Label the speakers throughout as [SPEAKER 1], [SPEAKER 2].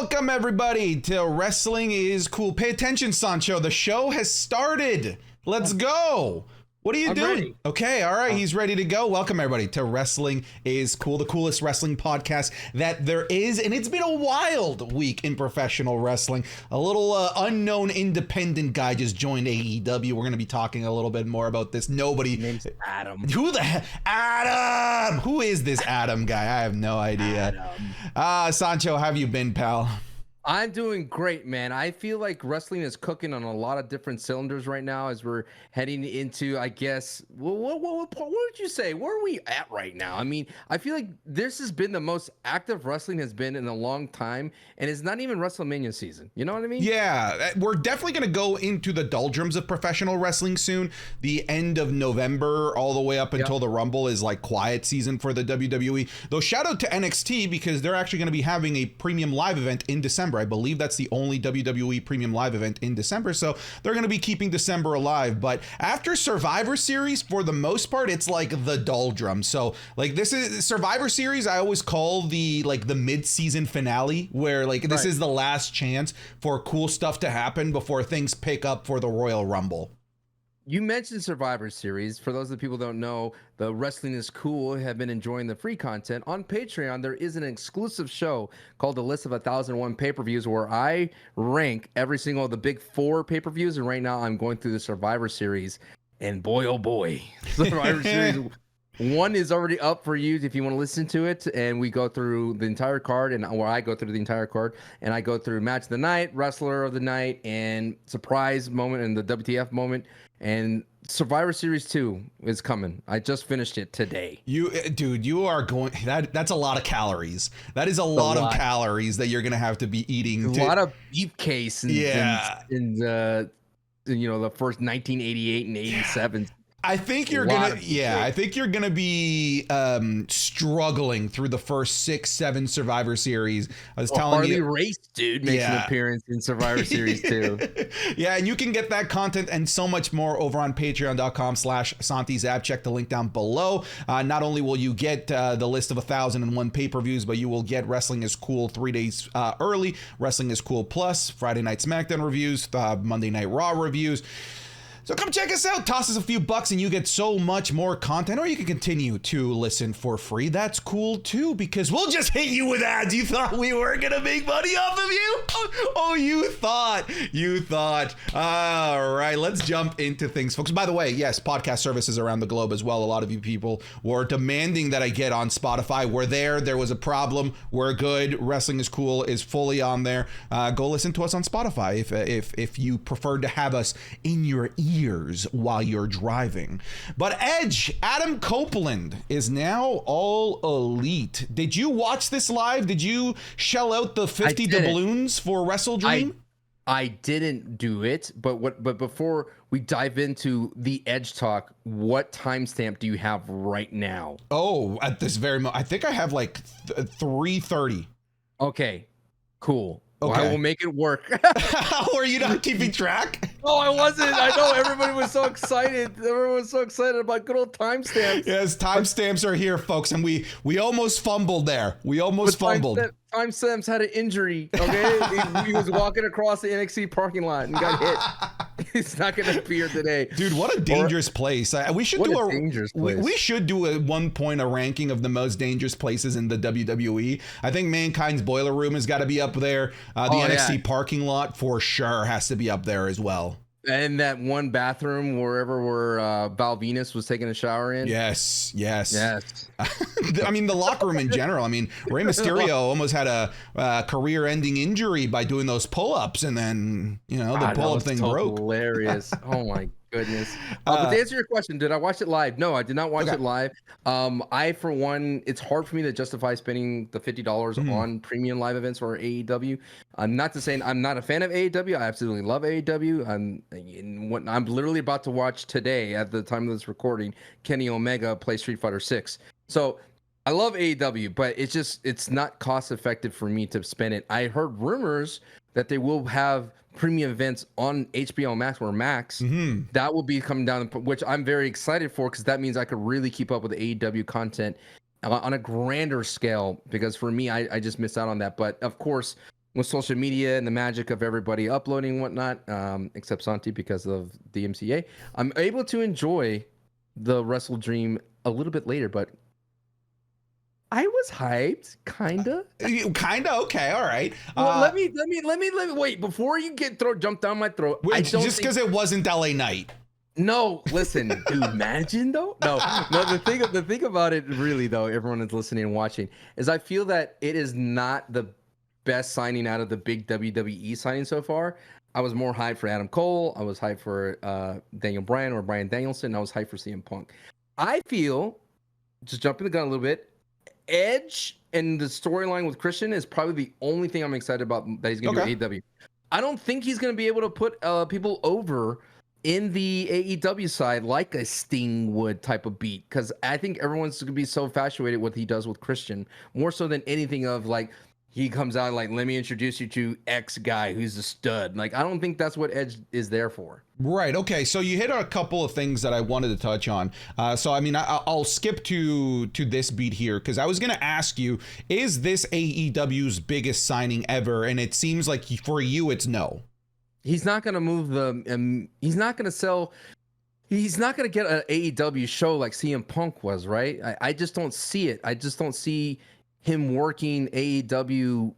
[SPEAKER 1] Welcome, everybody, to Wrestling is Cool. Pay attention, Sancho. The show has started. Let's go. What are you doing?
[SPEAKER 2] Ready.
[SPEAKER 1] Okay, all right, he's ready to go. Welcome, everybody, to Wrestling is Cool, the coolest wrestling podcast that there is. And it's been a wild week in professional wrestling. A little unknown independent guy just joined AEW. We're going to be talking a little bit more about this.
[SPEAKER 2] His name's Adam.
[SPEAKER 1] Who the heck? Adam! Who is this Adam guy? I have no idea. Sancho, how have you been, pal?
[SPEAKER 2] I'm doing great, man. I feel like wrestling is cooking on a lot of different cylinders right now as we're heading into, I guess, what would you say? Where are we at right now? I mean, I feel like this has been the most active wrestling has been in a long time, and it's not even WrestleMania season. You know what I mean?
[SPEAKER 1] Yeah, we're definitely going to go into the doldrums of professional wrestling soon. The end of November all the way up until the Rumble is like quiet season for the WWE. Though shout out to NXT because they're actually going to be having a premium live event in December. I believe that's the only WWE premium live event in December. So they're going to be keeping December alive. But after Survivor Series, for the most part, it's like the doldrums. So like this is Survivor Series. I always call the mid-season finale where like this is the last chance for cool stuff to happen before things pick up for the Royal Rumble.
[SPEAKER 2] You mentioned Survivor Series. For those of the people who don't know, the Wrestling is Cool have been enjoying the free content. On Patreon, there is an exclusive show called The List of 1001 Pay-Per-Views where I rank every single of the big 4 pay-per-views. And right now I'm going through the Survivor Series. And boy, oh boy, Survivor Series 1 is already up for you if you want to listen to it. And we go through the entire card, and where I go through the entire card, and I go through Match of the Night, Wrestler of the Night, and Surprise Moment, and the WTF Moment. And Survivor Series 2 is coming. I just finished it today.
[SPEAKER 1] Dude, you are going. That's a lot of calories. That is a lot of calories that you're gonna have to be eating.
[SPEAKER 2] A lot of beef case and the first 1988 and 87.
[SPEAKER 1] I think you're gonna be struggling through the first 6-7 Survivor Series. I was telling
[SPEAKER 2] Harley
[SPEAKER 1] you,
[SPEAKER 2] Race dude makes an appearance in Survivor Series too.
[SPEAKER 1] Yeah, and you can get that content and so much more over on patreon.com/SantiZap. Check the link down below. Not only will you get the list of 1001 pay-per-views, but you will get Wrestling is Cool 3 days early, Wrestling is Cool Plus, Friday Night SmackDown reviews, Monday Night Raw reviews. So come check us out. Toss us a few bucks and you get so much more content, or you can continue to listen for free. That's cool too, because we'll just hit you with ads. You thought we were gonna make money off of you? Oh, you thought. All right, let's jump into things, folks. By the way, yes, podcast services around the globe as well. A lot of you people were demanding that I get on Spotify. We're there. There was a problem. We're good. Wrestling is Cool is fully on there. Go listen to us on Spotify if you prefer to have us in your ears while you're driving. But Edge, Adam Copeland is now All Elite. Did you watch this live? Did you shell out the 50 doubloons for Wrestle Dream?
[SPEAKER 2] I didn't do it, but before we dive into the Edge talk, what timestamp do you have right now?
[SPEAKER 1] Oh, at this very moment, I think I have like 3:30.
[SPEAKER 2] Okay, cool.
[SPEAKER 1] Okay.
[SPEAKER 2] Well, I will make it work.
[SPEAKER 1] Were you not keeping track?
[SPEAKER 2] Oh, I wasn't. I know everybody was so excited. Everyone was so excited about good old timestamps.
[SPEAKER 1] Yes, timestamps are here, folks, and we almost fumbled there. We almost fumbled.
[SPEAKER 2] Timestamps had an injury. Okay, he was walking across the NXT parking lot and got hit. He's not going to appear today,
[SPEAKER 1] dude. What a dangerous place. We should do a
[SPEAKER 2] dangerous place.
[SPEAKER 1] We should do at one point a ranking of the most dangerous places in the WWE. I think Mankind's Boiler Room has got to be up there. The NXT parking lot for sure has to be up there as well.
[SPEAKER 2] And that one bathroom where Val Venus was taking a shower in.
[SPEAKER 1] Yes. I mean, the locker room in general. I mean, Rey Mysterio almost had a career-ending injury by doing those pull-ups, and then the pull-up thing broke.
[SPEAKER 2] Hilarious. Oh my goodness. But to answer your question, did I watch it live? No, I did not watch it live. I, for one, it's hard for me to justify spending the $50 on premium live events or AEW. Not to say I'm not a fan of AEW. I absolutely love AEW. I'm literally about to watch today, at the time of this recording, Kenny Omega play Street Fighter 6. So I love AEW, but it's not cost effective for me to spend it. I heard rumors that they will have premium events on HBO Max or Max. That will be coming down, which I'm very excited for, because that means I could really keep up with the AEW content on a grander scale, because for me, I just missed out on that. But of course, with social media and the magic of everybody uploading and whatnot, except Santi because of the MCA, I'm able to enjoy the Wrestle Dream a little bit later, but I was hyped, kinda.
[SPEAKER 1] Okay, all right.
[SPEAKER 2] Well, let me wait before you jump down my throat.
[SPEAKER 1] Just because it wasn't LA Night.
[SPEAKER 2] No, listen, dude. Imagine though. No. The thing about it, really though, everyone that's listening and watching, is I feel that it is not the best signing out of the big WWE signing so far. I was more hyped for Adam Cole. I was hyped for Daniel Bryan or Bryan Danielson. I was hyped for CM Punk. I feel, just jumping the gun a little bit, Edge and the storyline with Christian is probably the only thing I'm excited about that he's going to do AEW. I don't think he's going to be able to put people over in the AEW side like a Sting would type of beat, because I think everyone's going to be so infatuated with what he does with Christian, more so than anything of like, he comes out like, let me introduce you to X guy who's a stud. Like, I don't think that's what Edge is there for.
[SPEAKER 1] Right. Okay. So you hit a couple of things that I wanted to touch on. So, I mean, I'll skip to this beat here, because I was going to ask you, is this AEW's biggest signing ever? And it seems like for you, it's no.
[SPEAKER 2] He's not going to move he's not going to sell. He's not going to get an AEW show like CM Punk was, right? I just don't see it. I just don't see him working AEW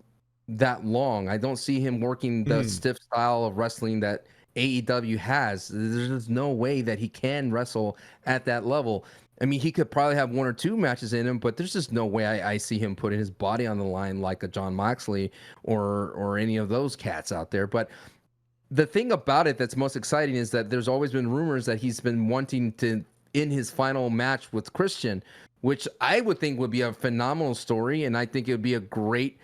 [SPEAKER 2] that long. I don't see him working the stiff style of wrestling that AEW has. There's no way that he can wrestle at that level. I mean, he could probably have one or two matches in him, but there's just no way I see him putting his body on the line like a Jon Moxley or any of those cats out there. But the thing about it that's most exciting is that there's always been rumors that he's been wanting to, in his final match with Christian, which I would think would be a phenomenal story. And I think it would be a great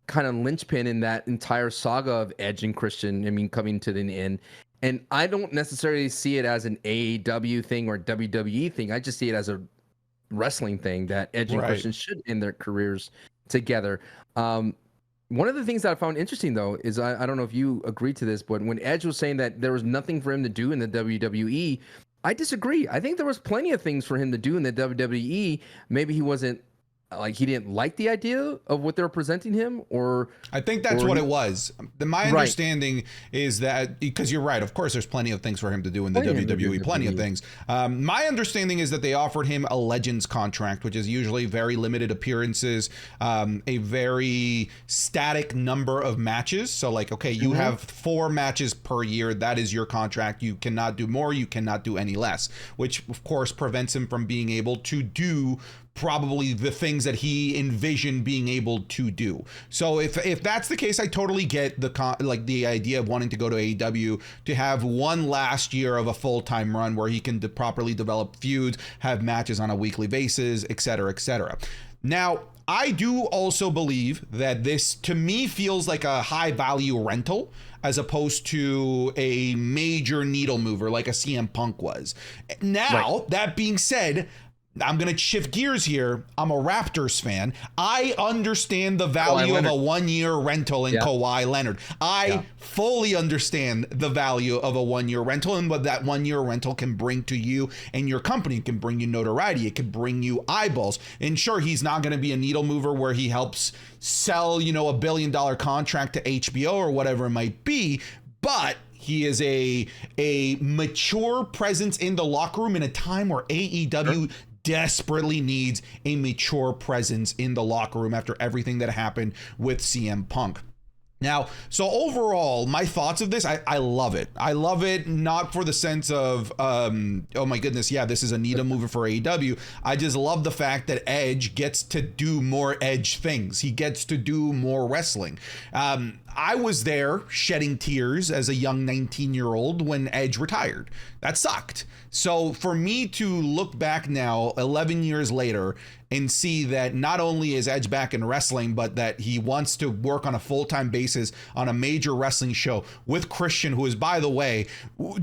[SPEAKER 2] kind of linchpin in that entire saga of Edge and Christian, I mean, coming to the end. And I don't necessarily see it as an AEW thing or WWE thing. I just see it as a wrestling thing that Edge and Christian should end their careers together. One of the things that I found interesting, though, is I don't know if you agree to this, but when Edge was saying that there was nothing for him to do in the WWE, I disagree. I think there was plenty of things for him to do in the WWE. Maybe he wasn't he didn't like the idea of what they're presenting him, or
[SPEAKER 1] I think that's what it was. My understanding is that, because you're right, of course there's plenty of things for him to do in the WWE, plenty of things. My understanding is that they offered him a Legends contract, which is usually very limited appearances, a very static number of matches. So like, okay, you have 4 matches per year. That is your contract. You cannot do more. You cannot do any less, which of course prevents him from being able to do probably the things that he envisioned being able to do. So if that's the case, I totally get the idea of wanting to go to AEW to have one last year of a full-time run where he can properly develop feuds, have matches on a weekly basis, etc., etc. Now, I do also believe that this, to me, feels like a high-value rental as opposed to a major needle mover like a CM Punk was. Now, that being said, I'm going to shift gears here. I'm a Raptors fan. I understand the value of a 1-year rental in Kawhi Leonard. I fully understand the value of a 1-year rental and what that 1-year rental can bring to you and your company. It can bring you notoriety. It can bring you eyeballs. And sure, he's not going to be a needle mover where he helps sell, a $1 billion contract to HBO or whatever it might be, but he is a mature presence in the locker room in a time where AEW desperately needs a mature presence in the locker room after everything that happened with CM Punk. Now, so overall, my thoughts of this, I love it. I love it, not for the sense of, oh my goodness, yeah, this is a needle mover for AEW. I just love the fact that Edge gets to do more Edge things. He gets to do more wrestling. I was there shedding tears as a young 19-year-old when Edge retired. That sucked. So for me to look back now, 11 years later, and see that not only is Edge back in wrestling, but that he wants to work on a full-time basis on a major wrestling show with Christian, who is, by the way,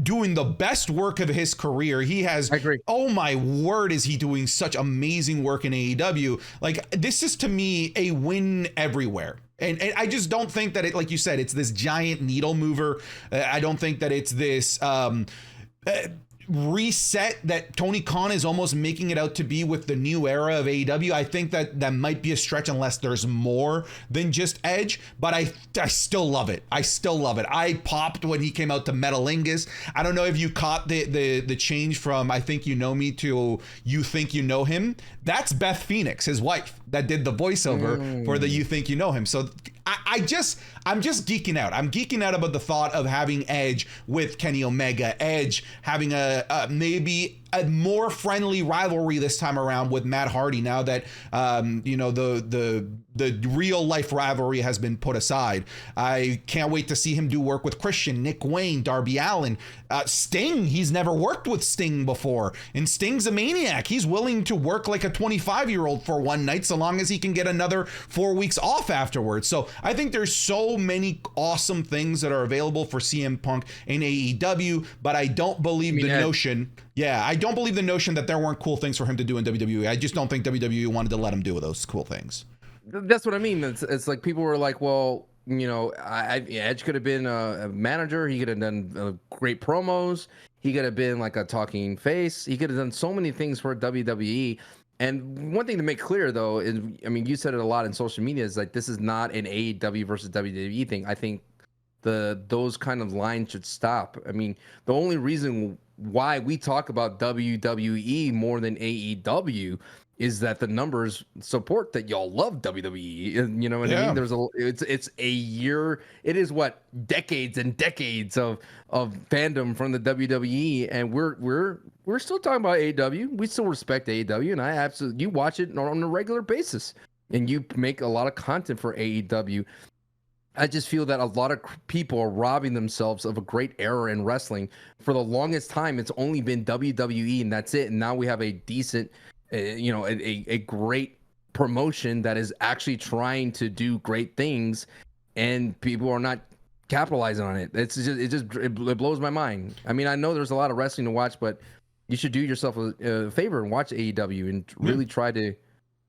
[SPEAKER 1] doing the best work of his career. He has, I agree. Oh my word, is he doing such amazing work in AEW. Like, this is, to me, a win everywhere. And I just don't think that it, like you said, it's this giant needle mover. I don't think that it's this reset that Tony Khan is almost making it out to be with the new era of AEW. I think that might be a stretch unless there's more than just Edge, but I still love it. I still love it. I popped when he came out to Metalingus. I don't know if you caught the change from I Think You Know Me to You Think You Know Him. That's Beth Phoenix, his wife, that did the voiceover for the You Think You Know Him. So I'm just geeking out. I'm geeking out about the thought of having Edge with Kenny Omega, Edge having maybe a more friendly rivalry this time around with Matt Hardy, now that the real life rivalry has been put aside. I can't wait to see him do work with Christian, Nick Wayne, Darby Allin, Sting. He's never worked with Sting before, and Sting's a maniac. He's willing to work like a 25-year-old for one night so long as he can get another 4 weeks off afterwards. So I think there's so many awesome things that are available for CM Punk in AEW, but I don't believe the notion. Yeah, I don't believe the notion that there weren't cool things for him to do in WWE. I just don't think WWE wanted to let him do those cool things.
[SPEAKER 2] That's what I mean. It's like people were like, well, Edge could have been a manager. He could have done great promos. He could have been like a talking face. He could have done so many things for WWE. And one thing to make clear, though, is, I mean, you said it a lot in social media, is like this is not an AEW versus WWE thing. I think those kind of lines should stop. I mean, the only reason why we talk about WWE more than AEW is that the numbers support that y'all love WWE. You know what I mean? It's a year. It is what, decades and decades of fandom from the WWE, and we're still talking about AEW. We still respect AEW, and you watch it on a regular basis, and you make a lot of content for AEW. I just feel that a lot of people are robbing themselves of a great era in wrestling. For the longest time, it's only been WWE, and that's it. And now we have a decent, a great promotion that is actually trying to do great things, and people are not capitalizing on it. It blows my mind. I mean, I know there's a lot of wrestling to watch, but you should do yourself a favor and watch AEW and really try to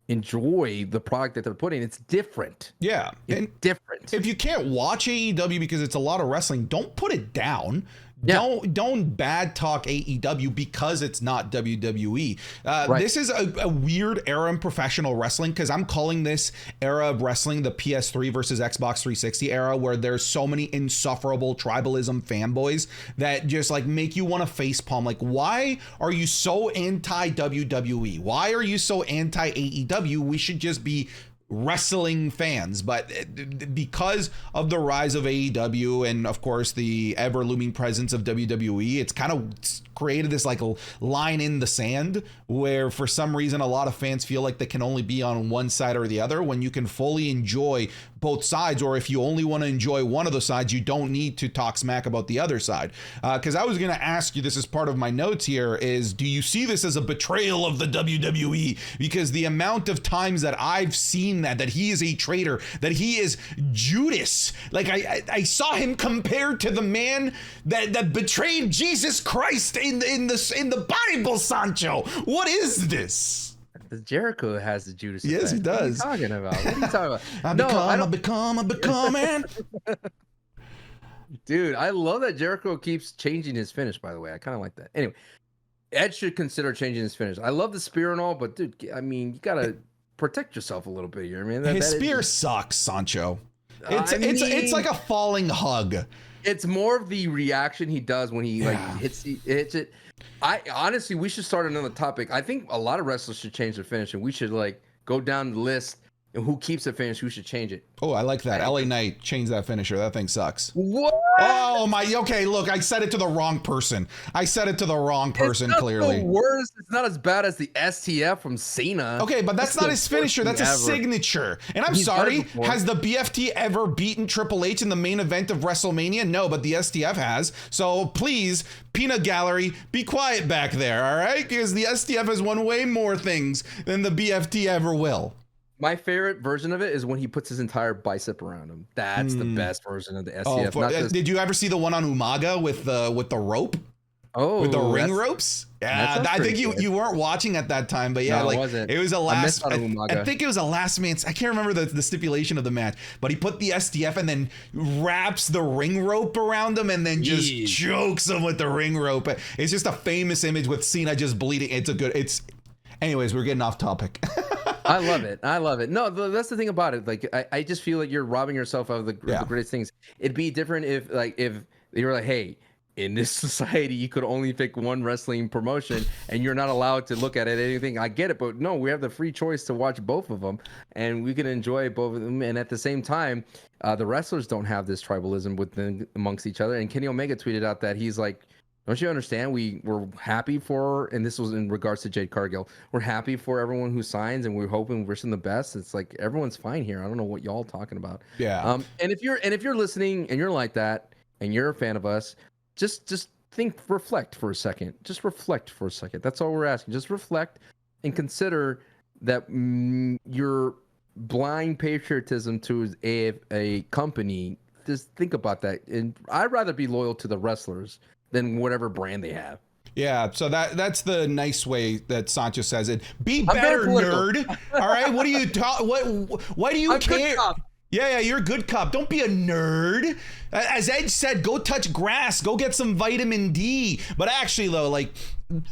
[SPEAKER 2] enjoy the product that they're putting. It's different.
[SPEAKER 1] Yeah.
[SPEAKER 2] It's different.
[SPEAKER 1] If you can't watch AEW because it's a lot of wrestling, don't put it down. Yeah. Don't bad talk AEW because it's not WWE. Right. This is a weird era in professional wrestling, because I'm calling this era of wrestling the PS3 versus Xbox 360 era, where there's so many insufferable tribalism fanboys that just like make you want to facepalm. Like, why are you so anti WWE? Why are you so anti AEW? We should just be wrestling fans. But because of the rise of AEW and of course the ever looming presence of WWE, it's kind of created this like a line in the sand where for some reason a lot of fans feel like they can only be on one side or the other, when you can fully enjoy both sides. Or if you only want to enjoy one of the sides, you don't need to talk smack about the other side. Because I was going to ask you, this is part of my notes here, is do you see this as a betrayal of the WWE? Because the amount of times that I've seen that he is a traitor, that he is Judas. Like I saw him compared to the man that betrayed Jesus Christ in the Bible, Sancho. What is this?
[SPEAKER 2] Jericho has the Judas
[SPEAKER 1] effect. Yes, he does.
[SPEAKER 2] What are you talking about? What are you talking about?
[SPEAKER 1] I become, man.
[SPEAKER 2] Dude, I love that Jericho keeps changing his finish, by the way. I kind of like that. Anyway, Ed should consider changing his finish. I love the spear and all, but dude, I mean, you gotta protect yourself a little bit here, man.
[SPEAKER 1] His spear sucks, Sancho. It's like a falling hug.
[SPEAKER 2] It's more of the reaction he does when he hits it. I honestly, we should start another topic. I think a lot of wrestlers should change their finish, and we should like go down the list and who keeps the finish, who should change it.
[SPEAKER 1] Oh, I like that. LA Knight changed that finisher. That thing sucks.
[SPEAKER 2] What?
[SPEAKER 1] Oh my. Okay, look, I said it to the wrong person. Clearly.
[SPEAKER 2] The worst. It's not as bad as the STF from Cena.
[SPEAKER 1] Okay, but that's not his finisher. That's a signature. And I'm sorry, has the BFT ever beaten Triple H in the main event of WrestleMania? No, but the STF has. So please, Peanut Gallery, be quiet back there, all right? Because the STF has won way more things than the BFT ever will.
[SPEAKER 2] My favorite version of it is when he puts his entire bicep around him. That's the best version of the STF.
[SPEAKER 1] Did you ever see the one on Umaga with the rope?
[SPEAKER 2] Oh,
[SPEAKER 1] with the ring
[SPEAKER 2] that's-
[SPEAKER 1] ropes.
[SPEAKER 2] that
[SPEAKER 1] Yeah,
[SPEAKER 2] sounds
[SPEAKER 1] I think
[SPEAKER 2] pretty
[SPEAKER 1] you
[SPEAKER 2] good.
[SPEAKER 1] you weren't watching at that time, but yeah,
[SPEAKER 2] No, I
[SPEAKER 1] like
[SPEAKER 2] wasn't.
[SPEAKER 1] it was a
[SPEAKER 2] I missed
[SPEAKER 1] last.
[SPEAKER 2] out on
[SPEAKER 1] I
[SPEAKER 2] Umaga.
[SPEAKER 1] think it was a last man. I can't remember the stipulation of the match, but he put the SDF and then wraps the ring rope around him and then just
[SPEAKER 2] Jeez.
[SPEAKER 1] chokes him with the ring rope. It's just a famous image with Cena just bleeding. Anyways, we're getting off topic.
[SPEAKER 2] I love it. I love it. No, that's the thing about it. Like, I just feel like you're robbing yourself of the greatest things. It'd be different if you were like, hey, in this society, you could only pick one wrestling promotion and you're not allowed to look at it anything. I get it, but no, we have the free choice to watch both of them and we can enjoy both of them. And at the same time, the wrestlers don't have this tribalism amongst each other. And Kenny Omega tweeted out that he's like, don't you understand? We're happy for, and this was in regards to Jade Cargill. We're happy for everyone who signs, and we're hoping, wishing the best. It's like everyone's fine here. I don't know what y'all talking about.
[SPEAKER 1] Yeah.
[SPEAKER 2] And if you're listening and you're like that, and you're a fan of us, just reflect for a second. Just reflect for a second. That's all we're asking. Just reflect and consider that your blind patriotism to a company. Just think about that. And I'd rather be loyal to the wrestlers than whatever brand they have.
[SPEAKER 1] Yeah, so that's the nice way that Sancho says it. Be better, nerd. All right, what do you why do you care? Yeah, you're a good cop. Don't be a nerd. As Edge said, go touch grass, go get some vitamin D. But actually though, like,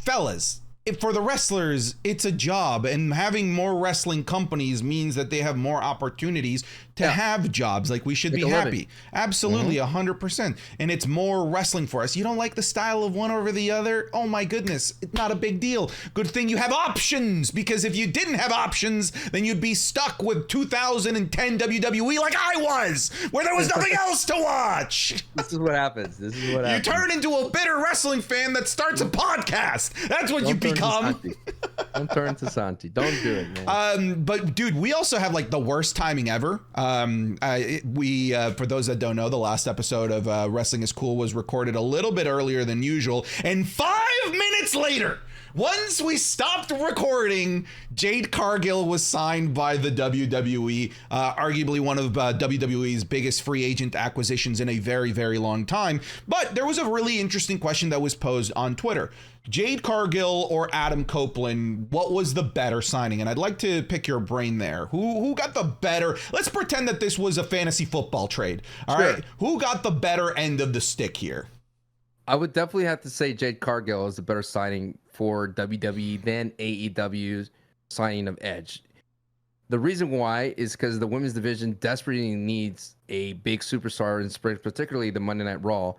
[SPEAKER 1] fellas, for the wrestlers, it's a job, and having more wrestling companies means that they have more opportunities to have jobs. Like, we should be happy. Absolutely, 100%. And it's more wrestling for us. You don't like the style of one over the other? Oh my goodness, it's not a big deal. Good thing you have options, because if you didn't have options, then you'd be stuck with 2010 WWE like I was, where there was nothing else to watch.
[SPEAKER 2] This is what happens.
[SPEAKER 1] You turn into a bitter wrestling fan that starts a podcast. That's what you become.
[SPEAKER 2] Don't turn to Santi. Don't do it, man.
[SPEAKER 1] But dude, we also have like the worst timing ever. For those that don't know, the last episode of Wrestling is Cool was recorded a little bit earlier than usual, and 5 minutes later, once we stopped recording, Jade Cargill was signed by the WWE, arguably one of WWE's biggest free agent acquisitions in a very, very long time. But there was a really interesting question that was posed on Twitter. Jade Cargill or Adam Copeland, what was the better signing? And I'd like to pick your brain there. Who got the better? Let's pretend that this was a fantasy football trade. All right. Who got the better end of the stick here?
[SPEAKER 2] I would definitely have to say Jade Cargill is a better signing for WWE than AEW's signing of Edge. The reason why is because the women's division desperately needs a big superstar, in particularly the Monday Night Raw,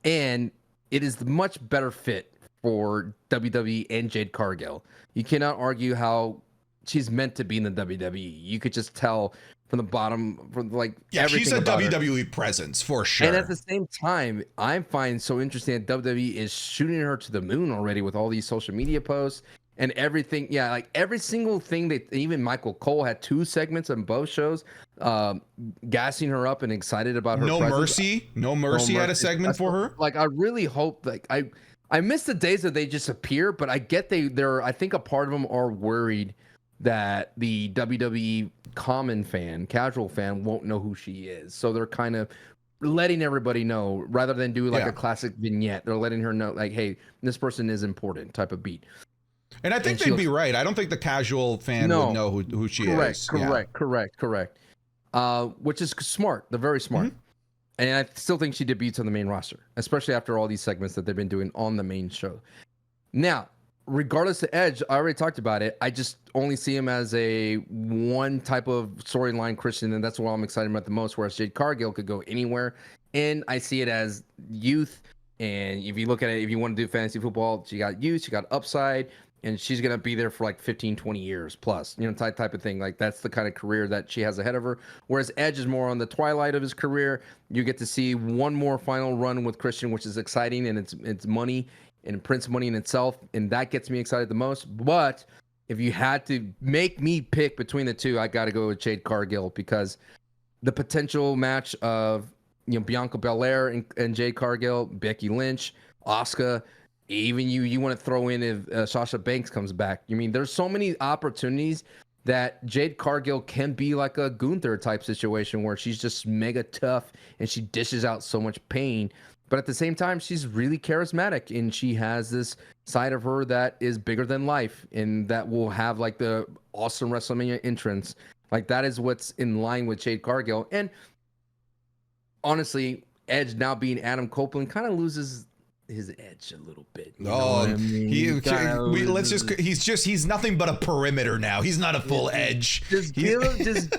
[SPEAKER 2] and it is the much better fit for WWE and Jade Cargill. You cannot argue how she's meant to be in the WWE. You could just tell from the bottom, from like everything.
[SPEAKER 1] She's a
[SPEAKER 2] about
[SPEAKER 1] WWE
[SPEAKER 2] her.
[SPEAKER 1] presence for sure.
[SPEAKER 2] And at the same time, I find so interesting that WWE is shooting her to the moon already with all these social media posts and everything. Yeah, like every single thing that even Michael Cole had 2 segments on both shows, gassing her up and excited about her.
[SPEAKER 1] No
[SPEAKER 2] presence.
[SPEAKER 1] No Mercy had a segment for her.
[SPEAKER 2] Like, I really hope, like, I miss the days that they just appear, but I get they're I think a part of them are worried that the WWE common fan, casual fan, won't know who she is. So they're kind of letting everybody know rather than do like a classic vignette. They're letting her know, like, hey, this person is important type of beat.
[SPEAKER 1] And I think they'd be right. I don't think the casual fan would know who she is.
[SPEAKER 2] Correct. Which is smart. They're very smart. Mm-hmm. And I still think she debuts on the main roster, especially after all these segments that they've been doing on the main show. Now, regardless of Edge, I already talked about it. I just only see him as a one type of storyline Christian, and that's what I'm excited about the most, whereas Jade Cargill could go anywhere. And I see it as youth. And if you look at it, if you want to do fantasy football, she got youth, she got upside, and she's going to be there for like 15, 20 years plus, type of thing. Like, that's the kind of career that she has ahead of her. Whereas Edge is more on the twilight of his career. You get to see one more final run with Christian, which is exciting, and it's money and Prince money in itself. And that gets me excited the most. But if you had to make me pick between the two, I got to go with Jade Cargill, because the potential match of, Bianca Belair and Jade Cargill, Becky Lynch, Asuka, even you want to throw in if Sasha Banks comes back. There's so many opportunities that Jade Cargill can be like a Gunther type situation where she's just mega tough and she dishes out so much pain. But at the same time, she's really charismatic, and she has this side of her that is bigger than life, and that will have like the awesome WrestleMania entrance. Like that is what's in line with Jade Cargill. And honestly, Edge now being Adam Copeland kind of loses his edge a little bit. You know what I mean?
[SPEAKER 1] He's nothing but a perimeter now. He's not a full edge.
[SPEAKER 2] Give him his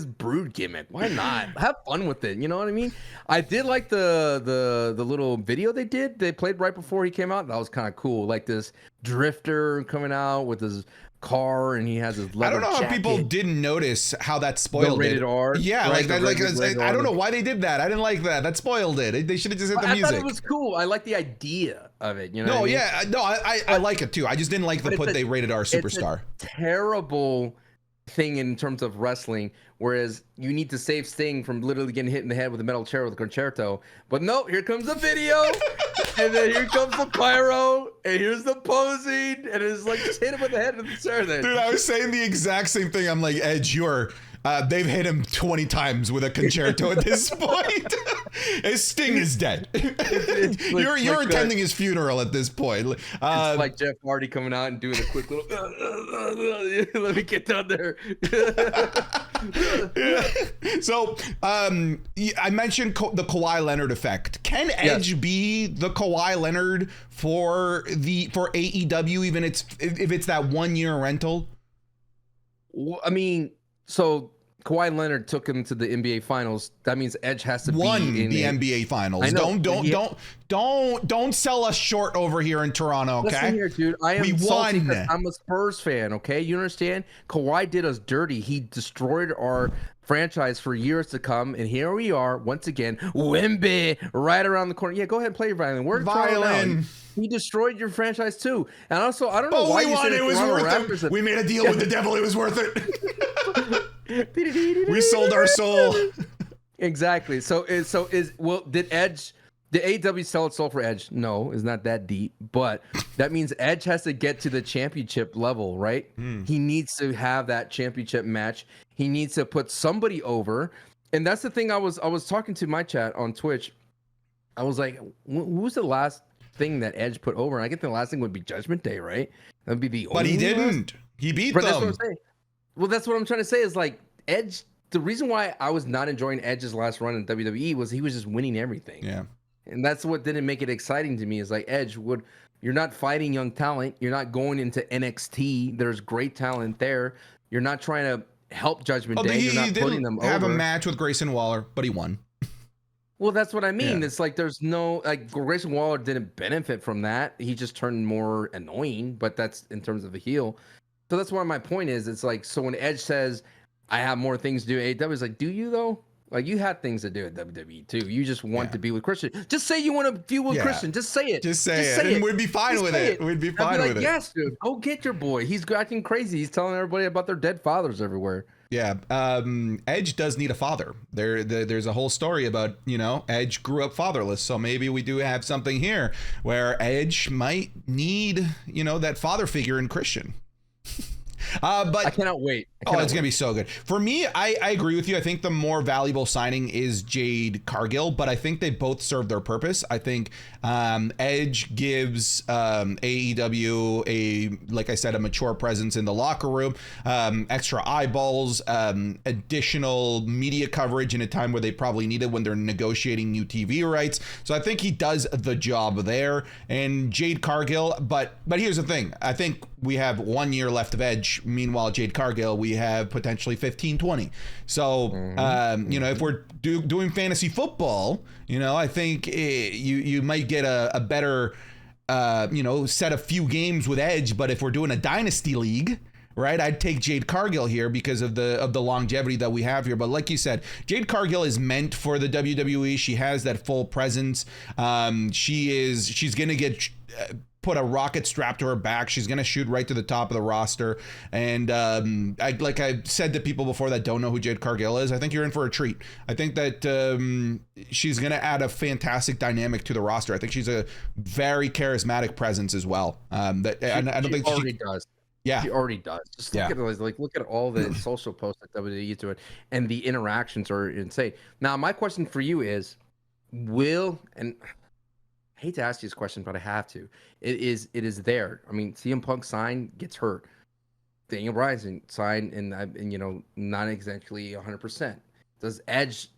[SPEAKER 2] brood gimmick. Why not? Have fun with it. You know what I mean? I did like the little video they played right before he came out. That was kind of cool. Like this drifter coming out with his car, and he has his leather
[SPEAKER 1] I don't know
[SPEAKER 2] jacket.
[SPEAKER 1] how people didn't notice how that spoiled
[SPEAKER 2] the rated
[SPEAKER 1] it.
[SPEAKER 2] R,
[SPEAKER 1] yeah,
[SPEAKER 2] right?
[SPEAKER 1] I don't know why they did that. I didn't like that. That spoiled it. They should have just hit the music.
[SPEAKER 2] I thought it was cool. I like the idea of it. You know?
[SPEAKER 1] I like it too. I just didn't like they rated R superstar.
[SPEAKER 2] It's a terrible thing in terms of wrestling, whereas you need to save Sting from literally getting hit in the head with a metal chair with a concerto. But no, here comes the video, and then here comes the pyro, and here's the posing, and it's like just hit him with the head of the chair. Then,
[SPEAKER 1] dude, I was saying the exact same thing. I'm like, Edge, they've hit him 20 times with a concerto at this point. His Sting is dead. You're attending his funeral at this point.
[SPEAKER 2] It's like Jeff Hardy coming out and doing a quick little. Let me get down there.
[SPEAKER 1] So, I mentioned the Kawhi Leonard effect. Can Edge be the Kawhi Leonard for AEW, even if it's that 1 year rental?
[SPEAKER 2] I mean, so Kawhi Leonard took him to the NBA Finals. That means Edge has to
[SPEAKER 1] won
[SPEAKER 2] be in
[SPEAKER 1] the NBA Finals.
[SPEAKER 2] I know,
[SPEAKER 1] Don't sell us short over here in Toronto, okay?
[SPEAKER 2] Listen here, dude. I am salty because I'm a Spurs fan, okay? You understand? Kawhi did us dirty. He destroyed our franchise for years to come, and here we are once again. Wemby right around the corner. Yeah, go ahead and play your violin. We're in Toronto now. He destroyed your franchise too. And also, I don't know why you said
[SPEAKER 1] it was worth it. We made a deal with the devil. It was worth it. We sold our soul.
[SPEAKER 2] Exactly. Did AEW sell its soul for Edge? No, it's not that deep. But that means Edge has to get to the championship level, right? He needs to have that championship match. He needs to put somebody over. And that's the thing. I was talking to my chat on Twitch. I was like, who's the last thing that Edge put over? And I get the last thing would be Judgment Day, right? That'd be the only.
[SPEAKER 1] But he didn't. He beat them.
[SPEAKER 2] That's what I'm saying. Well, that's what I'm trying to say is like Edge. The reason why I was not enjoying Edge's last run in WWE was he was just winning everything.
[SPEAKER 1] Yeah.
[SPEAKER 2] And that's what didn't make it exciting to me is like Edge you're not fighting young talent. You're not going into NXT. There's great talent there. You're not trying to help Judgment Day. You're not putting them over.
[SPEAKER 1] Have a match with Grayson Waller, but he won.
[SPEAKER 2] Well, that's what I mean. Yeah. It's like there's no like Grayson Waller didn't benefit from that. He just turned more annoying, but that's in terms of a heel. So that's why my point is. It's like so when Edge says, "I have more things to do," AEW is like, "Do you though?" Like you had things to do at WWE too. You just want to be with Christian. Just say you want to feud with Christian. Just say it.
[SPEAKER 1] Just say it. And we'd be fine with it. We'd be fine with it.
[SPEAKER 2] Yes, dude. Go get your boy. He's acting crazy. He's telling everybody about their dead fathers everywhere.
[SPEAKER 1] Yeah. Edge does need a father. There's a whole story about, Edge grew up fatherless. So maybe we do have something here where Edge might need, that father figure in Christian. But
[SPEAKER 2] I cannot wait.
[SPEAKER 1] It's gonna be so good. For me, I agree with you. I think the more valuable signing is Jade Cargill, but I think they both serve their purpose. I think Edge gives AEW like I said, a mature presence in the locker room, extra eyeballs, additional media coverage in a time where they probably need it when they're negotiating new TV rights. So I think he does the job there. And Jade Cargill, but here's the thing. I think we have 1 year left of Edge. Meanwhile, Jade Cargill, we have potentially 15, 20. So, if we're doing fantasy football, I think you might get a better, set a few games with Edge. But if we're doing a dynasty league, right, I'd take Jade Cargill here because of the longevity that we have here. But like you said, Jade Cargill is meant for the WWE. She has that full presence. She's going to get put a rocket strapped to her back. She's going to shoot right to the top of the roster. And like I said to people before that don't know who Jade Cargill is, I think you're in for a treat. I think that she's going to add a fantastic dynamic to the roster. I think she's a very charismatic presence as well. I don't think she
[SPEAKER 2] already does.
[SPEAKER 1] Yeah,
[SPEAKER 2] he already does. Just look at look at all the social posts that WWE is doing, and the interactions are insane. Now, my question for you is, will, and I hate to ask you this question, but I have to. It is there. I mean, CM Punk sign gets hurt. Daniel Bryan sign and you know, not exactly 100%. Does Edge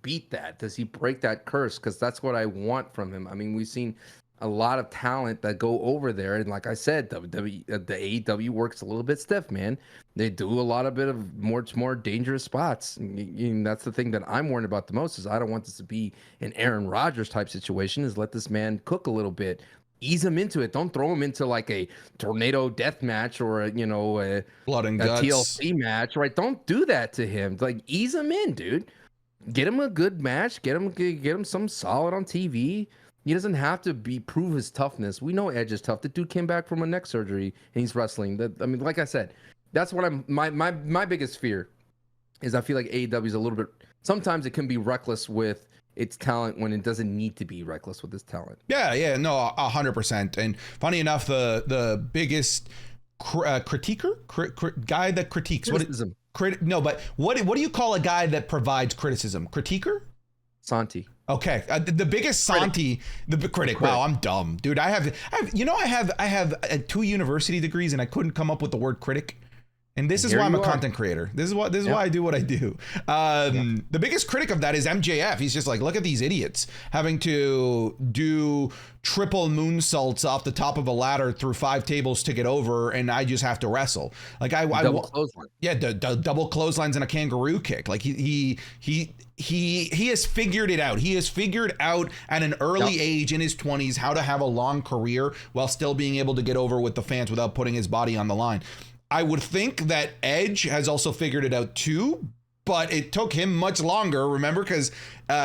[SPEAKER 2] beat that? Does he break that curse? Because that's what I want from him. I mean, we've seen a lot of talent that go over there, and like I said, the AEW works a little bit stiff, man. They do a lot of bit of more dangerous spots. And that's the thing that I'm worried about the most. Is I don't want this to be an Aaron Rodgers type situation. Is let this man cook a little bit. Ease him into it. Don't throw him into like a tornado death match or a, you know, a
[SPEAKER 1] Blood and guts
[SPEAKER 2] TLC match, right? Don't do that to him. Like, ease him in, dude. Get him a good match. Get him some solid on TV. He doesn't have to prove his toughness. We know Edge is tough. The dude came back from a neck surgery and he's wrestling. I mean, like I said, that's what my biggest fear is. I feel like AEW is a little bit. Sometimes it can be reckless with its talent when it doesn't need to be reckless with its talent.
[SPEAKER 1] Yeah, no, 100%. And funny enough, the biggest critiquer, guy that critiques
[SPEAKER 2] Criticism.
[SPEAKER 1] No, but what do you call a guy that provides criticism? Critiquer?
[SPEAKER 2] Santi.
[SPEAKER 1] Okay, the biggest Santi, the critic. Wow, I'm dumb, dude. I have 2 university degrees and I couldn't come up with the word critic. And this is why I'm a content creator. This is why I do what I do. The biggest critic of that is MJF. He's just like, look at these idiots having to do triple moonsaults off the top of a ladder through 5 tables to get over, and I just have to wrestle. Like
[SPEAKER 2] double clothesline.
[SPEAKER 1] Yeah, the double clotheslines and a kangaroo kick. Like he has figured it out. He has figured out at an early age in his 20s how to have a long career while still being able to get over with the fans without putting his body on the line. I would think that Edge has also figured it out too, but it took him much longer, remember, because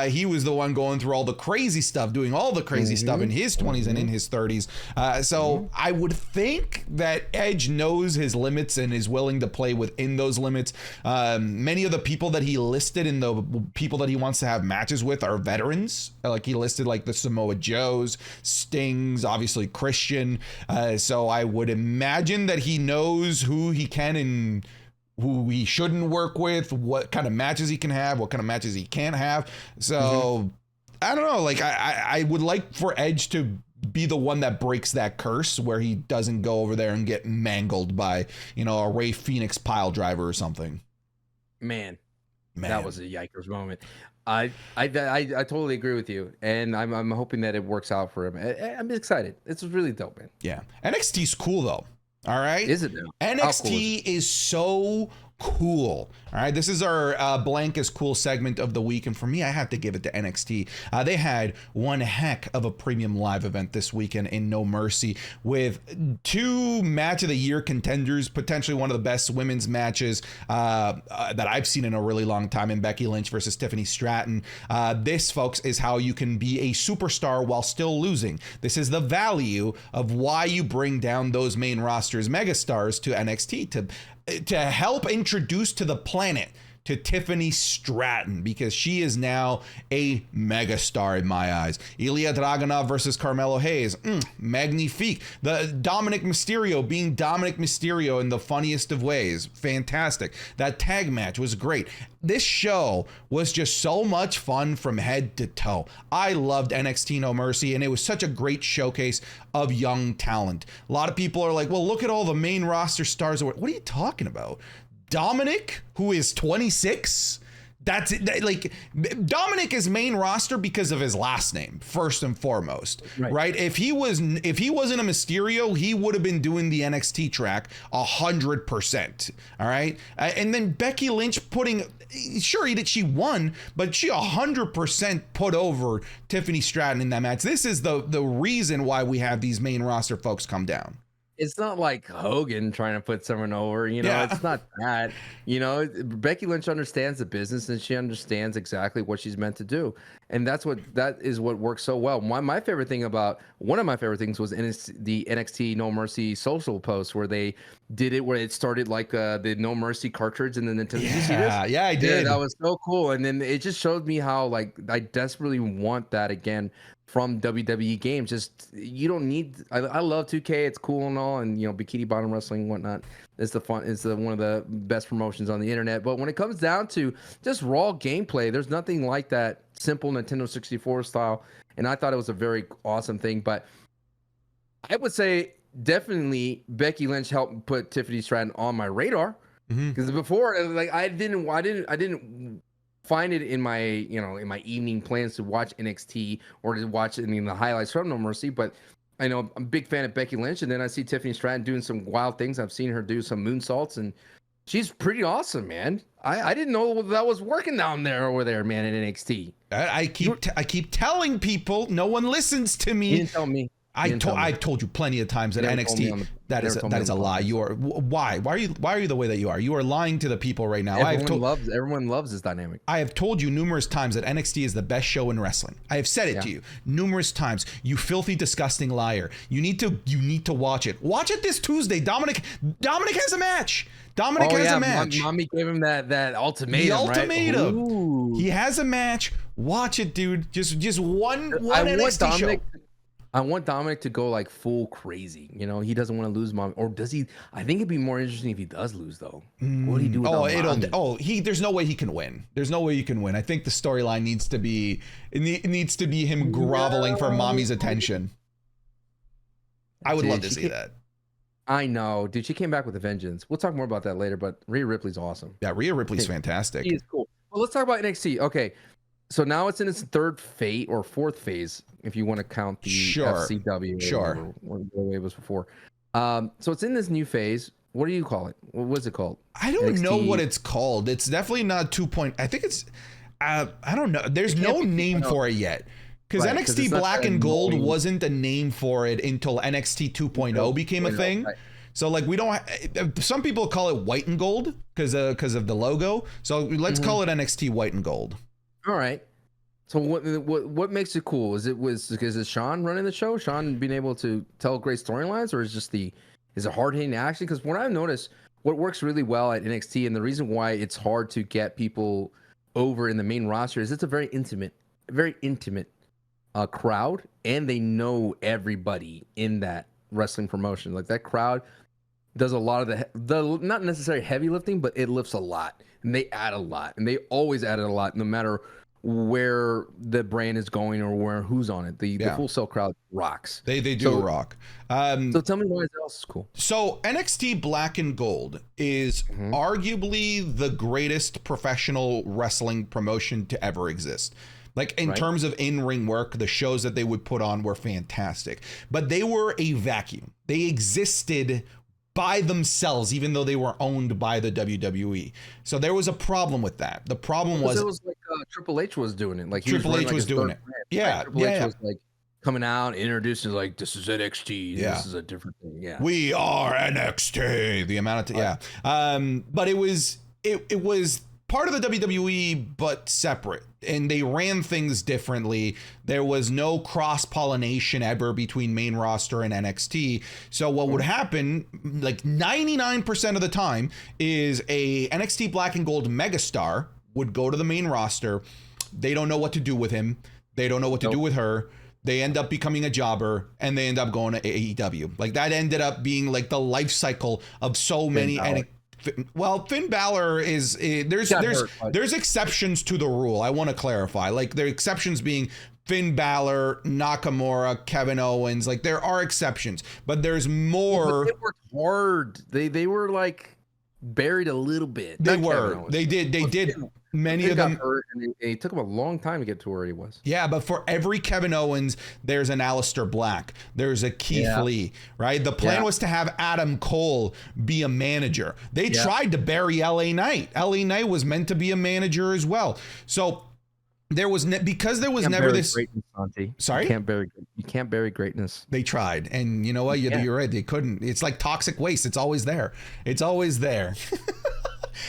[SPEAKER 1] he was the one going through all the crazy stuff, doing all the crazy stuff in his 20s and in his 30s. So I would think that Edge knows his limits and is willing to play within those limits. Many of the people that he listed and the people that he wants to have matches with are veterans. Like he listed like the Samoa Joes, Stings, obviously Christian. So I would imagine that he knows who he can and who he shouldn't work with, what kind of matches he can have, what kind of matches he can't have. So I don't know, like I would like for Edge to be the one that breaks that curse where he doesn't go over there and get mangled by, you know, a Ray Phoenix pile driver or something.
[SPEAKER 2] Man. That was a yikers moment. I totally agree with you, and I'm hoping that it works out for him. I'm excited. It's really dope, man.
[SPEAKER 1] Yeah. NXT's cool though. All right.
[SPEAKER 2] Is it now?
[SPEAKER 1] NXT is so cool. All right. This is our blank is cool segment of the week. And for me, I have to give it to NXT. They had one heck of a premium live event this weekend in No Mercy with 2 match of the year contenders, potentially one of the best women's matches that I've seen in a really long time in Becky Lynch versus Tiffany Stratton. This, folks, is how you can be a superstar while still losing. This is the value of why you bring down those main rosters megastars to NXT to help introduce to the planet to Tiffany Stratton, because she is now a megastar in my eyes. Ilya Dragunov versus Carmelo Hayes. Magnifique. The Dominic Mysterio being Dominic Mysterio in the funniest of ways. Fantastic. That tag match was great. This show was just so much fun from head to toe. I loved NXT No Mercy, and it was such a great showcase of young talent. A lot of people are like, well, look at all the main roster stars. What are you talking about? Dominic, who is 26, that's it. Like, Dominic is main roster because of his last name, first and foremost, right? If he wasn't a Mysterio, he would have been doing the NXT track 100%. All right, and then Becky Lynch she won, but she 100% put over Tiffany Stratton in that match. This is the reason why we have these main roster folks come down.
[SPEAKER 2] It's not like Hogan trying to put someone over, you know, It's not that, you know. Becky Lynch understands the business and she understands exactly what she's meant to do. And that is what works so well. One of my favorite things was the NXT No Mercy social post where they did it, where it started like the No Mercy cartridge and then the did you see this?
[SPEAKER 1] Yeah, I did.
[SPEAKER 2] Yeah, that was so cool. And then it just showed me how, like, I desperately want that again from WWE games. Just, you don't need, I love 2K, it's cool and all, and, you know, Bikini Bottom Wrestling and whatnot. It's one of the best promotions on the internet. But when it comes down to just raw gameplay, there's nothing like that simple Nintendo 64 style, and I thought it was a very awesome thing. But I would say definitely Becky Lynch helped put Tiffany Stratton on my radar, because before, like, I didn't find it in my in my evening plans to watch NXT or to watch any of the highlights from No Mercy. But I know I'm a big fan of Becky Lynch, and then I see Tiffany Stratton doing some wild things. I've seen her do some moonsaults, and she's pretty awesome, man. I didn't know that was working over there, man, in NXT.
[SPEAKER 1] I keep telling people, no one listens to me.
[SPEAKER 2] You didn't tell me.
[SPEAKER 1] I've told you plenty of times that NXT that is a lie. You are why are you the way that you are? You are lying to the people right now.
[SPEAKER 2] Everyone loves this dynamic.
[SPEAKER 1] I have told you numerous times that NXT is the best show in wrestling. I have said it to you numerous times. You filthy, disgusting liar. You need to watch it. Watch it this Tuesday. Dominic has a match. Dominic has a match.
[SPEAKER 2] Mommy gave him that ultimatum.
[SPEAKER 1] The ultimatum.
[SPEAKER 2] Right?
[SPEAKER 1] He has a match. Watch it, dude. Just one NXT show.
[SPEAKER 2] I want Dominic to go like full crazy. He doesn't want to lose Mommy, or does he? I think it'd be more interesting if he does lose, though. What would he do with Mommy?
[SPEAKER 1] There's no way he can win. There's no way you can win. I think the storyline needs to be him groveling for Mommy's attention. I would love to see that.
[SPEAKER 2] I know, dude. She came back with a vengeance. We'll talk more about that later. But Rhea Ripley's awesome.
[SPEAKER 1] Yeah, Rhea Ripley's fantastic.
[SPEAKER 2] She is cool. Well, let's talk about NXT. Okay. So now it's in its fourth phase, if you want to count the FCW.
[SPEAKER 1] Sure.
[SPEAKER 2] Or the way it was before. So it's in this new phase. What do you call it? What was it called?
[SPEAKER 1] I don't know what it's called. It's definitely not 2. I think it's, I don't know. There's no name for it yet. Because NXT Black and Gold wasn't a name for it until NXT 2.0 became a thing. Right. So like we don't. Some people call it White and Gold because of the logo. So let's call it NXT White and Gold.
[SPEAKER 2] All right. So what makes it cool? Is it Sean running the show? Sean being able to tell great storylines, or is it hard hitting action? Because what I've noticed, what works really well at NXT, and the reason why it's hard to get people over in the main roster is it's a very intimate crowd, and they know everybody in that wrestling promotion. Like that crowd does a lot of the not necessarily heavy lifting, but it lifts a lot, and they add a lot, and they always add a lot, no matter where the brand is going or who's on it. The Full Sail crowd rocks.
[SPEAKER 1] They do rock.
[SPEAKER 2] So tell me why else is cool.
[SPEAKER 1] So NXT Black and Gold is arguably the greatest professional wrestling promotion to ever exist. Like in terms of in-ring work, the shows that they would put on were fantastic, but they were a vacuum. They existed by themselves, even though they were owned by the WWE. So there was a problem with that. The problem was
[SPEAKER 2] it was like Triple H was doing it. Like
[SPEAKER 1] Triple H was doing it. Yeah,
[SPEAKER 2] Triple H was like coming out, introducing like, this is NXT. Yeah. This is a different thing. Yeah,
[SPEAKER 1] we are NXT. The amount of but it was part of the WWE, but separate, and they ran things differently. There was no cross-pollination ever between main roster and NXT. So what would happen, like 99% of the time, is a NXT Black and Gold megastar would go to the main roster. They don't know what to do with him. They don't know what to do with her. They end up becoming a jobber, and they end up going to AEW. Like that ended up being like the life cycle of so many. Well, Finn Balor is there's exceptions to the rule. I want to clarify. Like there are exceptions being Finn Balor, Nakamura, Kevin Owens. Like there are exceptions, but there's more.
[SPEAKER 2] But they worked hard. They were like buried a little bit.
[SPEAKER 1] They were. They did. Many of them
[SPEAKER 2] hurt, and it took him a long time to get to where he was.
[SPEAKER 1] Yeah, but for every Kevin Owens, there's an Aleister Black. There's a Keith Lee, right? The plan was to have Adam Cole be a manager. They tried to bury LA Knight. LA Knight was meant to be a manager as well. So there was because there was never this. Sorry,
[SPEAKER 2] you can't bury greatness.
[SPEAKER 1] They tried, and you know what? You're right. They couldn't. It's like toxic waste. It's always there. It's always there.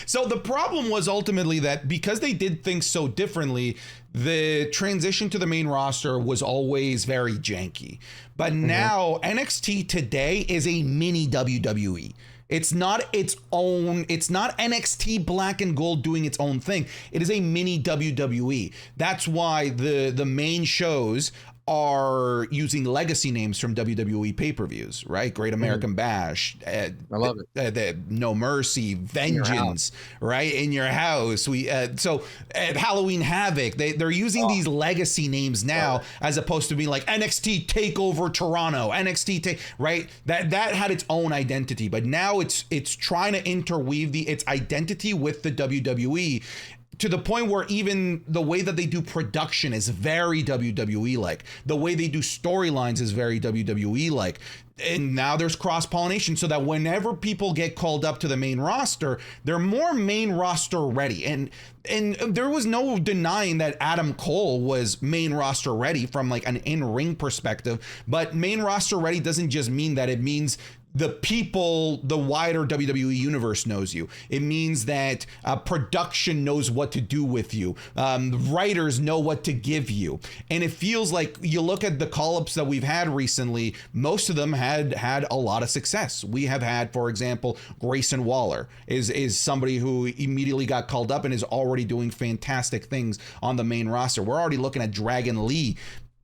[SPEAKER 1] So the problem was ultimately that because they did things so differently, the transition to the main roster was always very janky. But now NXT today is a mini WWE. It's not its own. It's not NXT Black and Gold doing its own thing. It is a mini WWE. That's why the main shows are using legacy names from WWE pay-per-views, right? Great American Bash,
[SPEAKER 2] I love it.
[SPEAKER 1] the No Mercy, Vengeance, right? In Your House. So at Halloween Havoc, they're using these legacy names now, as opposed to being like NXT Takeover Toronto, right? That had its own identity, but now it's trying to interweave its identity with the WWE, to the point where even the way that they do production is very WWE like. The way they do storylines is very WWE like. And now there's cross-pollination, so that whenever people get called up to the main roster, they're more main roster ready. And there was no denying that Adam Cole was main roster ready from like an in-ring perspective. But main roster ready doesn't just mean that. It means the wider WWE universe knows you. It means that production knows what to do with you. Writers know what to give you. And it feels like, you look at the call-ups that we've had recently, most of them had a lot of success. We have had, for example, Grayson Waller is somebody who immediately got called up and is already doing fantastic things on the main roster. We're already looking at Dragon Lee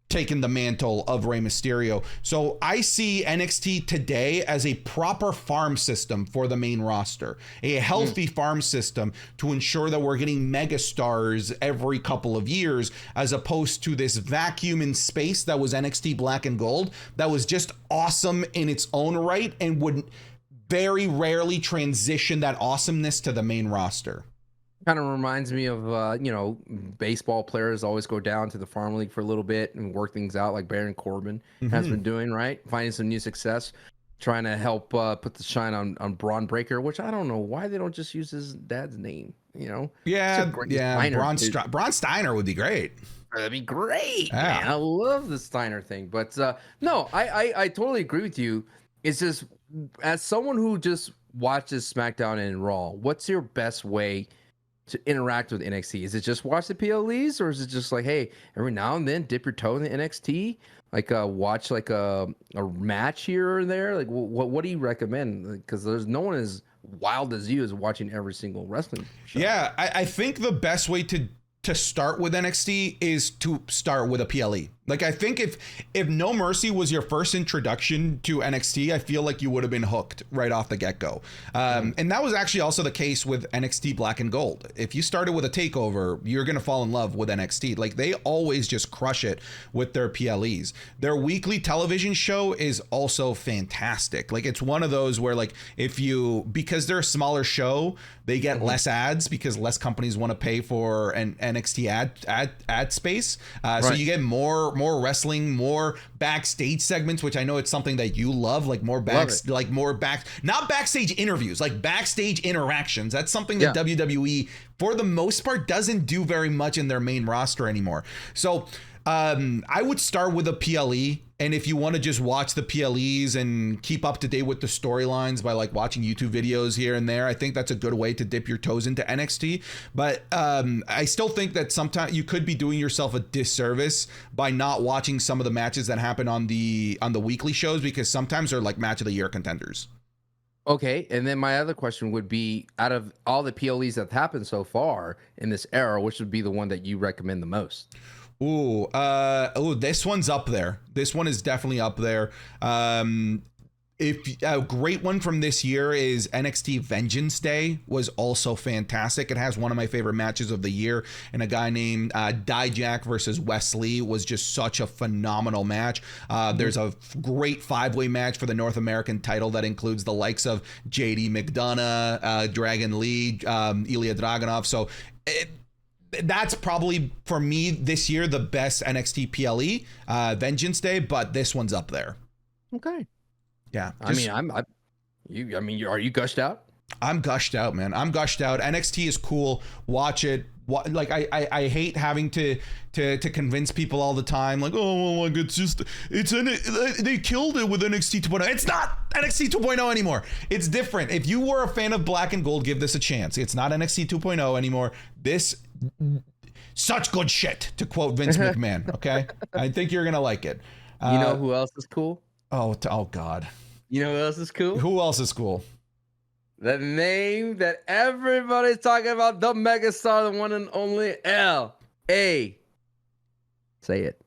[SPEAKER 1] taking the mantle of Rey Mysterio. So I see NXT today as a proper farm system for the main roster, a healthy farm system to ensure that we're getting megastars every couple of years, as opposed to this vacuum in space that was NXT Black and Gold, that was just awesome in its own right and would very rarely transition that awesomeness to the main roster.
[SPEAKER 2] Kind of reminds me of, baseball players always go down to the farm league for a little bit and work things out, like Baron Corbin has been doing, right? Finding some new success, trying to help put the shine on Braun Breaker, which I don't know why they don't just use his dad's name,
[SPEAKER 1] Yeah, Braun Steiner would be great.
[SPEAKER 2] That'd be great, man. I love the Steiner thing. But no, I totally agree with you. It's just, as someone who just watches SmackDown and Raw, what's your best way to interact with NXT? Is it just watch the PLEs, or is it just like, hey, every now and then dip your toe in the NXT, like watch like a match here or there? Like what do you recommend? Because there's no one as wild as you is watching every single wrestling show.
[SPEAKER 1] Yeah, I think the best way to start with NXT is to start with a PLE. Like, I think if No Mercy was your first introduction to NXT, I feel like you would have been hooked right off the get-go. And that was actually also the case with NXT Black and Gold. If you started with a takeover, you're going to fall in love with NXT. Like, they always just crush it with their PLEs. Their weekly television show is also fantastic. Like, it's one of those where, like, because they're a smaller show, they get less ads because less companies want to pay for an NXT ad space. So you get more wrestling, more backstage segments, which I know it's something that you love, like not backstage interviews, like backstage interactions. That's something that WWE, for the most part, doesn't do very much in their main roster anymore. So I would start with a PLE. And if you want to just watch the PLEs and keep up to date with the storylines by like watching YouTube videos here and there, I think that's a good way to dip your toes into NXT. But I still think that sometimes you could be doing yourself a disservice by not watching some of the matches that happen on the weekly shows, because sometimes they're like match of the year contenders.
[SPEAKER 2] Okay, and then my other question would be, out of all the PLEs that have happened so far in this era, which would be the one that you recommend the most?
[SPEAKER 1] This one's up there. This one is definitely up there. If a great one from this year is NXT Vengeance Day was also fantastic. It has one of my favorite matches of the year, and a guy named Dijak versus Wesley was just such a phenomenal match. There's a great 5-way match for the North American title that includes the likes of JD McDonough, Dragon Lee, Ilya Dragunov. So that's probably, for me this year, the best NXT PLE, Vengeance Day, but this one's up there.
[SPEAKER 2] Okay.
[SPEAKER 1] Yeah.
[SPEAKER 2] Are you gushed out?
[SPEAKER 1] I'm gushed out, man. I'm gushed out. NXT is cool. Watch it. Like, I hate having to convince people all the time, like, oh, like, they killed it with NXT 2.0. It's not NXT 2.0 anymore. It's different. If you were a fan of Black and Gold, give this a chance. It's not NXT 2.0 anymore. This, such good shit, to quote Vince McMahon. Okay. I think you're gonna like it.
[SPEAKER 2] You know who else is cool?
[SPEAKER 1] Oh God.
[SPEAKER 2] You know who else is cool?
[SPEAKER 1] Who else is cool?
[SPEAKER 2] The name that everybody's talking about, the megastar, the one and only LA. Say it.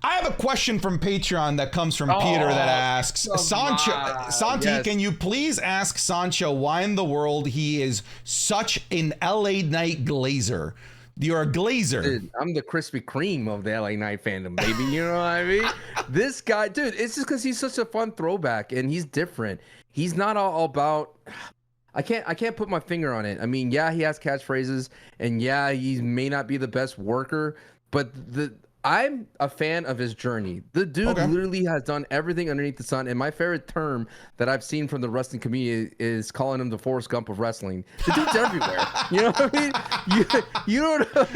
[SPEAKER 1] I have a question from Patreon that comes from Peter that asks, Santi,
[SPEAKER 2] yes.
[SPEAKER 1] Can you please ask Sancho why in the world he is such an LA Knight glazer? You're a glazer.
[SPEAKER 2] Dude, I'm the Krispy Kreme of the LA Knight fandom, baby. You know what I mean? This guy, dude, it's just because he's such a fun throwback and he's different. He's not all about... I can't put my finger on it. I mean, yeah, he has catchphrases, and yeah, he may not be the best worker, but I'm a fan of his journey. The dude literally has done everything underneath the sun, and my favorite term that I've seen from the wrestling community is calling him the Forrest Gump of wrestling. The dude's everywhere. You know what I mean? You don't know.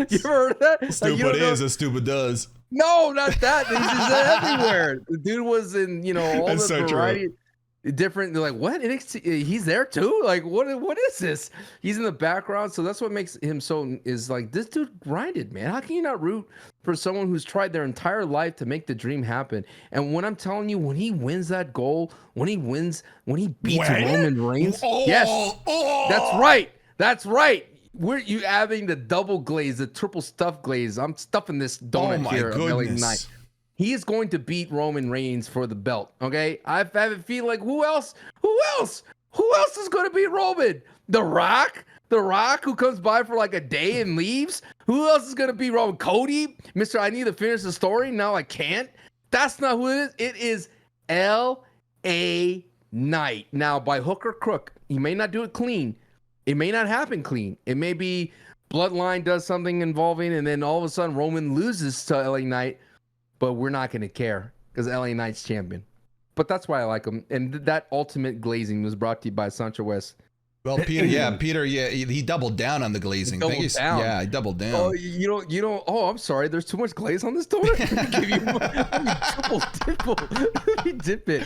[SPEAKER 2] You ever heard of that?
[SPEAKER 1] Stupid is as stupid does.
[SPEAKER 2] No, not that. He's just everywhere. The dude was in, all
[SPEAKER 1] That's
[SPEAKER 2] the
[SPEAKER 1] so
[SPEAKER 2] variety.
[SPEAKER 1] True.
[SPEAKER 2] Different. They're like, what? He's there too? Like, what is this? He's in the background. So that's what makes him is like, this dude grinded, man. How can you not root for someone who's tried their entire life to make the dream happen? And when I'm telling you, when he wins that goal, when he beats Roman Reigns, yes, that's right. You having the double glaze, the triple stuff glaze. I'm stuffing this donut here of LA Knight. He is going to beat Roman Reigns for the belt. Okay, I have a feeling like who else is going to beat Roman? The Rock, who comes by for like a day and leaves. Who else is going to beat Roman? Cody, Mr. I need to finish the story. Now I can't. That's not who it is. It is LA Knight. Now by hook or crook, he may not do it clean. It may not happen clean. It may be Bloodline does something involving, and then all of a sudden Roman loses to LA Knight. But we're not going to care because LA Knight's champion. But that's why I like him. And that ultimate glazing was brought to you by Sancho West.
[SPEAKER 1] Well, Peter, he doubled down on the glazing. He doubled down.
[SPEAKER 2] Oh, you don't. Oh, I'm sorry. There's too much glaze on this donut. Give you triple dip it.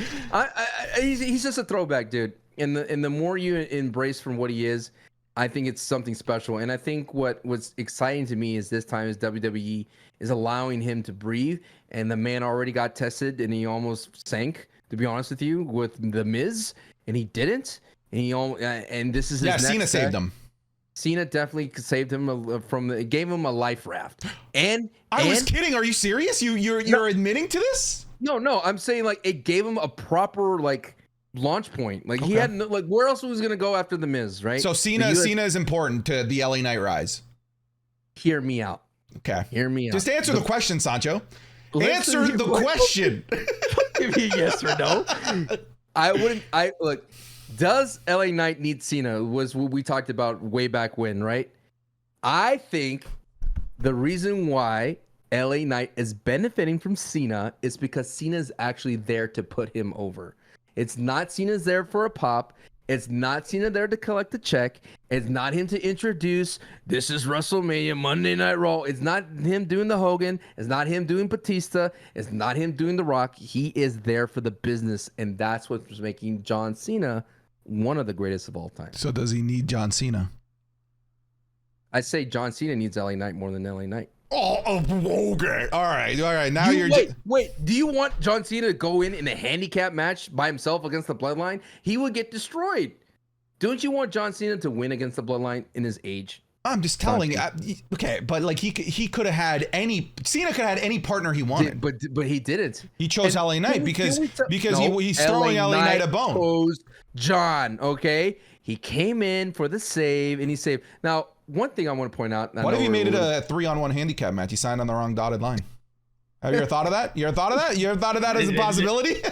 [SPEAKER 2] He's just a throwback, dude. And the more you embrace from what he is, I think it's something special. And I think what's exciting to me is this time is WWE is allowing him to breathe. And the man already got tested and he almost sank, to be honest with you, with The Miz. And he didn't. And this is his next
[SPEAKER 1] Cena saved him.
[SPEAKER 2] Cena definitely saved him gave him a life raft. And
[SPEAKER 1] I was kidding. Are you serious? You're admitting to this?
[SPEAKER 2] No. I'm saying like it gave him a proper launch point. Like he had where else was he gonna go after The Miz, right?
[SPEAKER 1] So Cena is important to the LA Knight rise.
[SPEAKER 2] Hear me out.
[SPEAKER 1] Okay.
[SPEAKER 2] Hear me out.
[SPEAKER 1] Just answer the question, Sancho. Answer the question.
[SPEAKER 2] Give me a yes or no. Look. Does LA Knight need Cena? Was what we talked about way back when, right? I think the reason why LA Knight is benefiting from Cena is because Cena's actually there to put him over. It's not Cena's there for a pop. It's not Cena there to collect the check. It's not him to introduce, this is WrestleMania, Monday Night Raw. It's not him doing the Hogan. It's not him doing Batista. It's not him doing The Rock. He is there for the business, and that's what's making John Cena one of the greatest of all time.
[SPEAKER 1] So does he need John Cena?
[SPEAKER 2] I say John Cena needs LA Knight more than LA Knight.
[SPEAKER 1] Oh, okay. All right. Now
[SPEAKER 2] Wait. Do you want John Cena to go in a handicap match by himself against the Bloodline? He would get destroyed. Don't you want John Cena to win against the Bloodline in his age?
[SPEAKER 1] I'm just telling you. Okay, but like he could have had Cena could have had any partner he wanted.
[SPEAKER 2] But he didn't.
[SPEAKER 1] He chose LA Knight because he's throwing LA Knight a bone.
[SPEAKER 2] Chose John, okay? He came in for the save and he saved. Now, one thing I want to point out.
[SPEAKER 1] What if he made it a 3-on-1 handicap match? He signed on the wrong dotted line. Have you ever thought of that? You ever thought of that as a possibility?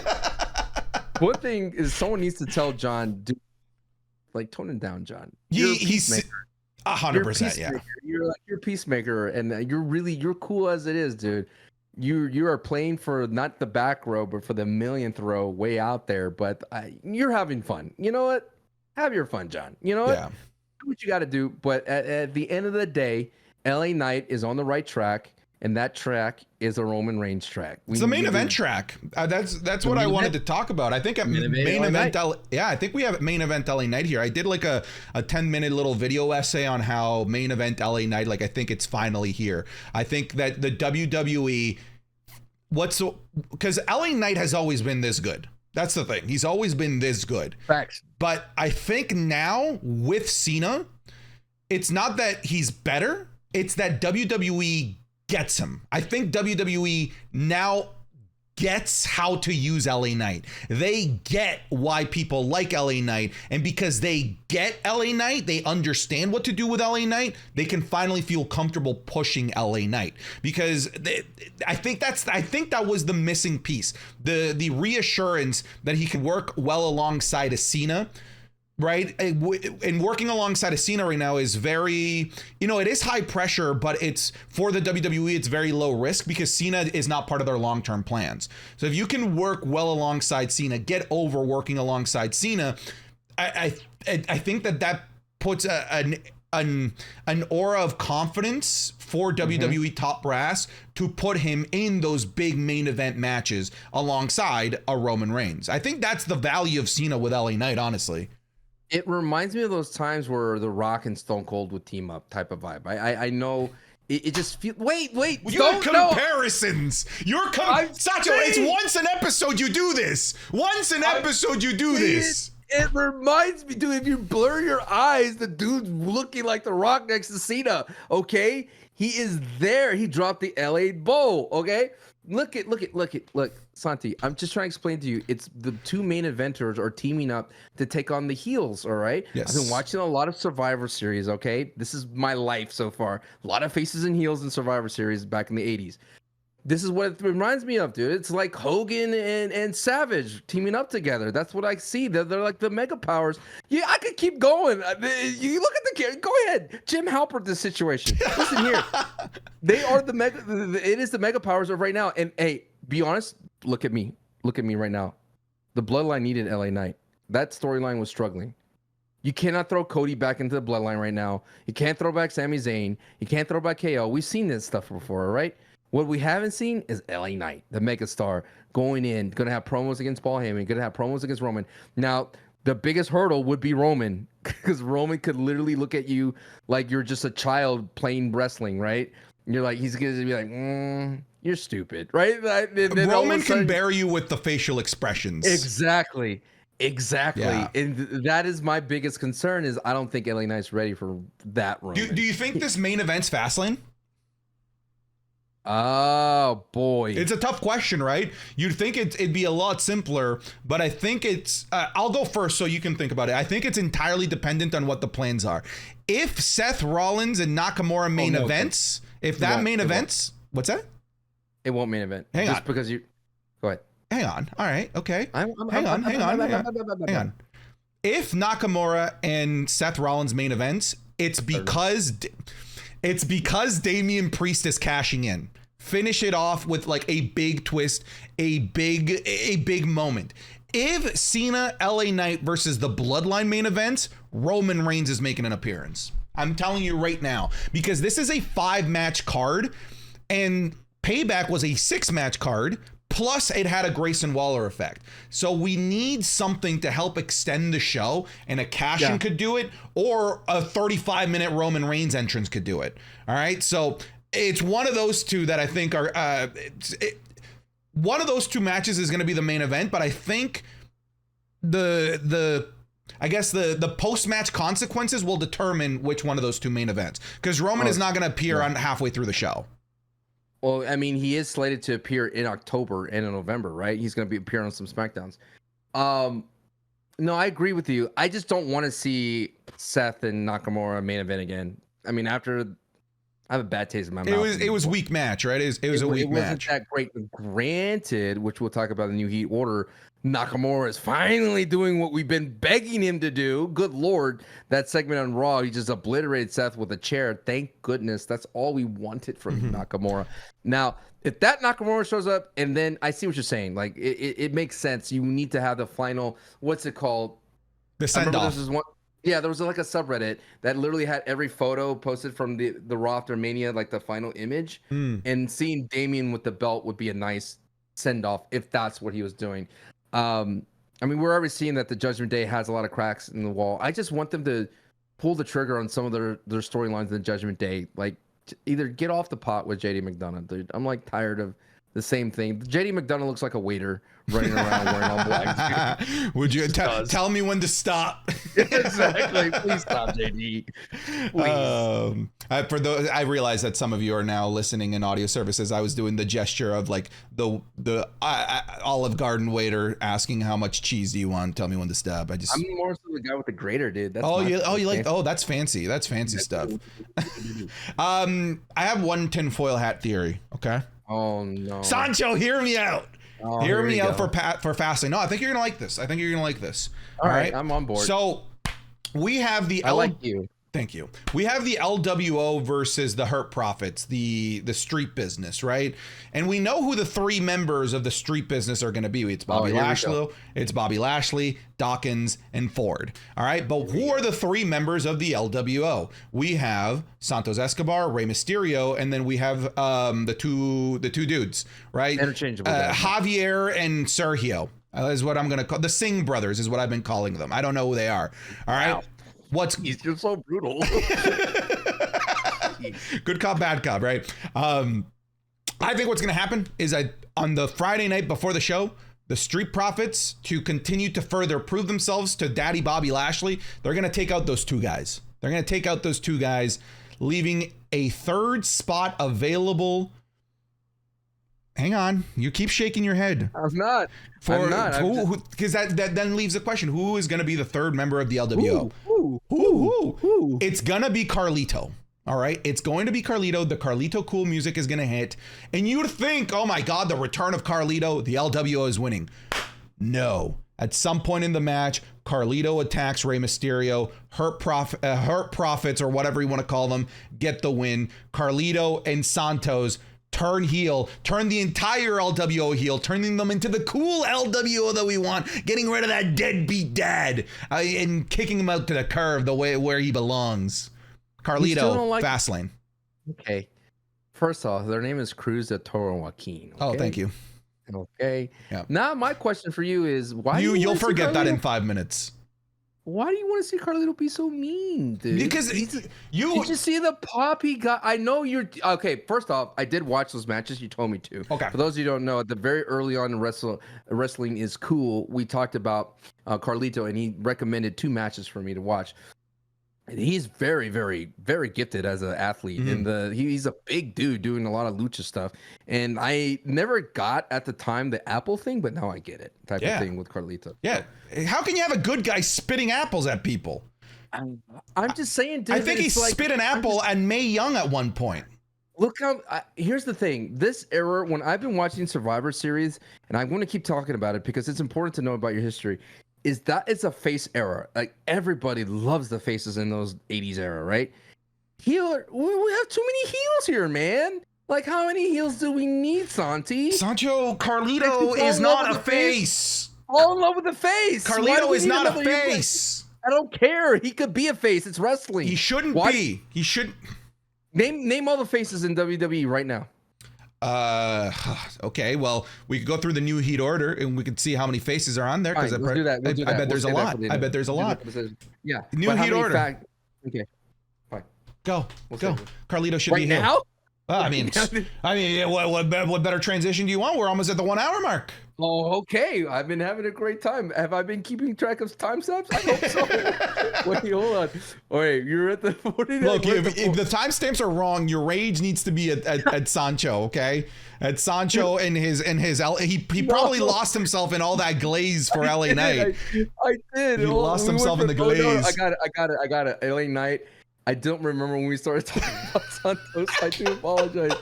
[SPEAKER 2] One thing is someone needs to tell John, dude, tone it down, John.
[SPEAKER 1] He's 100%. Yeah.
[SPEAKER 2] You're a peacemaker, and you're cool as it is, dude. You are playing for not the back row, but for the millionth row way out there. But you're having fun. You know what? Have your fun, John. You know what?
[SPEAKER 1] Yeah.
[SPEAKER 2] Do what you got to do. But at the end of the day, LA Knight is on the right track, and that track is a Roman Reigns track.
[SPEAKER 1] It's the main event track. That's what I wanted to talk about. I think at main event, I think we have main event LA Knight here. I did like a 10-minute little video essay on how main event LA Knight. I think it's finally here. I think that the WWE, because LA Knight has always been this good. That's the thing. He's always been this good.
[SPEAKER 2] Facts.
[SPEAKER 1] But I think now with Cena, it's not that he's better. It's that WWE gets him. I think WWE now gets how to use LA Knight. They get why people like LA Knight, and because they get LA Knight, they understand what to do with LA Knight. They can finally feel comfortable pushing LA Knight, because I think that was the missing piece. The reassurance that he can work well alongside a Cena. Right. And working alongside of Cena right now is very, it is high pressure, but it's for the WWE, it's very low risk because Cena is not part of their long-term plans. So if you can work well alongside Cena, get over working alongside Cena, I think that puts an aura of confidence for WWE top brass to put him in those big main event matches alongside a Roman Reigns. I think that's the value of Cena with LA Knight, honestly.
[SPEAKER 2] It reminds me of those times where The Rock and Stone Cold would team up type of vibe. I know it just feels. Wait.
[SPEAKER 1] Your comparisons. Sancho, it's once an episode you do this.
[SPEAKER 2] It reminds me, dude, if you blur your eyes, the dude's looking like The Rock next to Cena. Okay, he is there. He dropped the LA bow. Okay, look, Santi. I'm just trying to explain to you. It's the two main eventers are teaming up to take on the heels. All right.
[SPEAKER 1] Yes.
[SPEAKER 2] I've been watching a lot of Survivor Series. Okay, this is my life so far. A lot of faces and heels in Survivor Series back in the 80s. This is what it reminds me of, dude. It's like Hogan and Savage teaming up together. That's what I see. They're like the mega powers. Yeah, I could keep going. You look at the camera. Go ahead. Jim Halpert, this situation. Listen here. They are the mega. It is the mega powers of right now. And hey, be honest. Look at me. Look at me right now. The Bloodline needed LA Knight. That storyline was struggling. You cannot throw Cody back into the Bloodline right now. You can't throw back Sami Zayn. You can't throw back KO. We've seen this stuff before, all right? What we haven't seen is LA Knight, the megastar, going to have promos against Paul Heyman, going to have promos against Roman. Now, the biggest hurdle would be Roman, because Roman could literally look at you like you're just a child playing wrestling, right? And you're like, he's going to be like, you're stupid, right?
[SPEAKER 1] And Roman can bury you with the facial expressions.
[SPEAKER 2] Exactly.
[SPEAKER 1] Yeah.
[SPEAKER 2] And that is my biggest concern is I don't think LA Knight's ready for that Roman.
[SPEAKER 1] Do you think this main event's Fastlane?
[SPEAKER 2] Oh boy,
[SPEAKER 1] it's a tough question, right? You'd think it'd be a lot simpler, but I think it's I'll go first so you can think about it. I think it's entirely dependent on what the plans are. If Seth Rollins and Nakamura main events, what's that?
[SPEAKER 2] It won't main event.
[SPEAKER 1] Hang on.
[SPEAKER 2] Because you go ahead.
[SPEAKER 1] Hang on. All right. Okay. Hang on. If Nakamura and Seth Rollins main events, it's because Damian Priest is cashing in. Finish it off with like a big twist, a big moment. If Cena LA Knight versus the Bloodline main event, Roman Reigns is making an appearance. I'm telling you right now, because this is a 5-match card and Payback was a 6-match card. Plus, it had a Grayson Waller effect. So we need something to help extend the show, and a cash-in could do it, or a 35-minute Roman Reigns entrance could do it. All right? So it's one of those two that I think are... one of those two matches is going to be the main event, but I think the post-match consequences will determine which one of those two main events. Because Roman is not going to appear on halfway through the show.
[SPEAKER 2] Well, I mean, he is slated to appear in October and in November, right? He's going to be appearing on some SmackDowns. No, I agree with you. I just don't want to see Seth and Nakamura main event again. I mean, I have a bad taste in my mouth.
[SPEAKER 1] It was weak match, right? It was a weak match.
[SPEAKER 2] It wasn't that great. Granted, which we'll talk about in the New Heat order, Nakamura is finally doing what we've been begging him to do. Good Lord, that segment on Raw, he just obliterated Seth with a chair. Thank goodness. That's all we wanted from Nakamura. Now, if that Nakamura shows up, and then I see what you're saying. Like, it makes sense. You need to have the final, what's it called?
[SPEAKER 1] The send-off.
[SPEAKER 2] Yeah, there was like a subreddit that literally had every photo posted from the Raw after Mania, like the final image. And seeing Damian with the belt would be a nice send-off if that's what he was doing. I mean, we're already seeing that the Judgment Day has a lot of cracks in the wall. I just want them to pull the trigger on some of their storylines in the Judgment Day. Like, either get off the pot with JD McDonough, dude. I'm like tired of the same thing. JD McDonough looks like a waiter running around wearing all black.
[SPEAKER 1] Would you tell me when to stop?
[SPEAKER 2] Exactly. Please stop, JD. Please.
[SPEAKER 1] I realize that some of you are now listening in audio services. I was doing the gesture of like the Olive Garden waiter asking how much cheese do you want? Tell me when to stop. I'm
[SPEAKER 2] more so the guy with the grater, dude. That's
[SPEAKER 1] that's fancy. That's fancy stuff. I have one tinfoil hat theory. Okay.
[SPEAKER 2] Oh no.
[SPEAKER 1] Sancho, hear me out. Hear me out for Fastlane. No, I think you're gonna like this. All right,
[SPEAKER 2] I'm on board.
[SPEAKER 1] So we have the.
[SPEAKER 2] I like you.
[SPEAKER 1] Thank you. We have the LWO versus the Hurt Profits, the street business, right? And we know who the three members of the street business are going to be. It's Bobby Lashley, Dawkins, and Ford. All right, but who are the three members of the LWO? We have Santos Escobar, Rey Mysterio, and then we have the two dudes, right?
[SPEAKER 2] Interchangeable.
[SPEAKER 1] Javier and Sergio is what I'm going to call the Singh brothers. Is what I've been calling them. I don't know who they are. All right. Wow.
[SPEAKER 2] You're so brutal.
[SPEAKER 1] Good cop, bad cop, right? I think what's going to happen is on the Friday night before the show, the Street Profits, to continue to further prove themselves to Daddy Bobby Lashley, they're going to take out those two guys. Leaving a third spot available. Hang on, you keep shaking your head.
[SPEAKER 2] I'm not.
[SPEAKER 1] Because that then leaves the question: who is going to be the third member of the LWO? Who? It's gonna be Carlito. All right, it's going to be Carlito. The Carlito cool music is gonna hit, and you'd think, oh my God, the return of Carlito, the LWO is winning. No, at some point in the match, Carlito attacks Rey Mysterio. Hurt Profits, or whatever you want to call them, get the win. Carlito and Santos turn heel, turn the entire LWO heel, turning them into the cool LWO that we want, getting rid of that deadbeat dad and kicking him out to the curb the way where he belongs. Carlito, Fastlane.
[SPEAKER 2] Okay. First off, their name is Cruz de Toro Joaquin. Okay?
[SPEAKER 1] Oh, thank you.
[SPEAKER 2] Okay.
[SPEAKER 1] Yeah.
[SPEAKER 2] Now, my question for you is, why
[SPEAKER 1] you'll forget that in 5 minutes.
[SPEAKER 2] Why do you want to see Carlito be so mean, dude?
[SPEAKER 1] Because
[SPEAKER 2] you just see the pop he got. I know you're okay. First off, I did watch those matches. You told me to.
[SPEAKER 1] Okay.
[SPEAKER 2] For those of you who don't know, at the very early on in Wrestling is Cool, we talked about Carlito, and he recommended 2 matches for me to watch. And he's very, very, very gifted as an athlete, and he's a big dude doing a lot of lucha stuff. And I never got at the time the apple thing, but now I get it type of thing with Carlito.
[SPEAKER 1] Yeah, how can you have a good guy spitting apples at people?
[SPEAKER 2] I'm just saying, dude.
[SPEAKER 1] I think he spit an apple at Mae Young at one point.
[SPEAKER 2] Look how. Here's the thing. This era, when I've been watching Survivor Series, and I'm going to keep talking about it because it's important to know about your history. Is that it's a face era. Like everybody loves the faces in those 80s era, right? We have too many heels here, man. Like how many heels do we need, Santi?
[SPEAKER 1] Sancho, Carlito is not a face.
[SPEAKER 2] All in love with the face.
[SPEAKER 1] Carlito is not a face.
[SPEAKER 2] I don't care. He could be a face. It's wrestling.
[SPEAKER 1] He shouldn't be. He should
[SPEAKER 2] name all the faces in WWE right now.
[SPEAKER 1] Okay, well, we could go through the new heat order and we could see how many faces are on there, because
[SPEAKER 2] I
[SPEAKER 1] bet there's a lot. I bet there's a lot.
[SPEAKER 2] Yeah.
[SPEAKER 1] New heat order.
[SPEAKER 2] Okay. Fine.
[SPEAKER 1] Go. Carlito should be
[SPEAKER 2] here. Right now?
[SPEAKER 1] Well, I mean, what better transition do you want? We're almost at the 1 hour mark.
[SPEAKER 2] Oh, okay. I've been having a great time. Have I been keeping track of timestamps? I hope so. Wait, hold on. Wait, you're at the 49.
[SPEAKER 1] Look, if the timestamps are wrong, your rage needs to be at Sancho, okay? At Sancho and his he probably lost himself in all that glaze for LA Knight.
[SPEAKER 2] I did.
[SPEAKER 1] He lost himself in the glaze.
[SPEAKER 2] No, I got it. LA Knight. I don't remember when we started talking about Santos. I do apologize.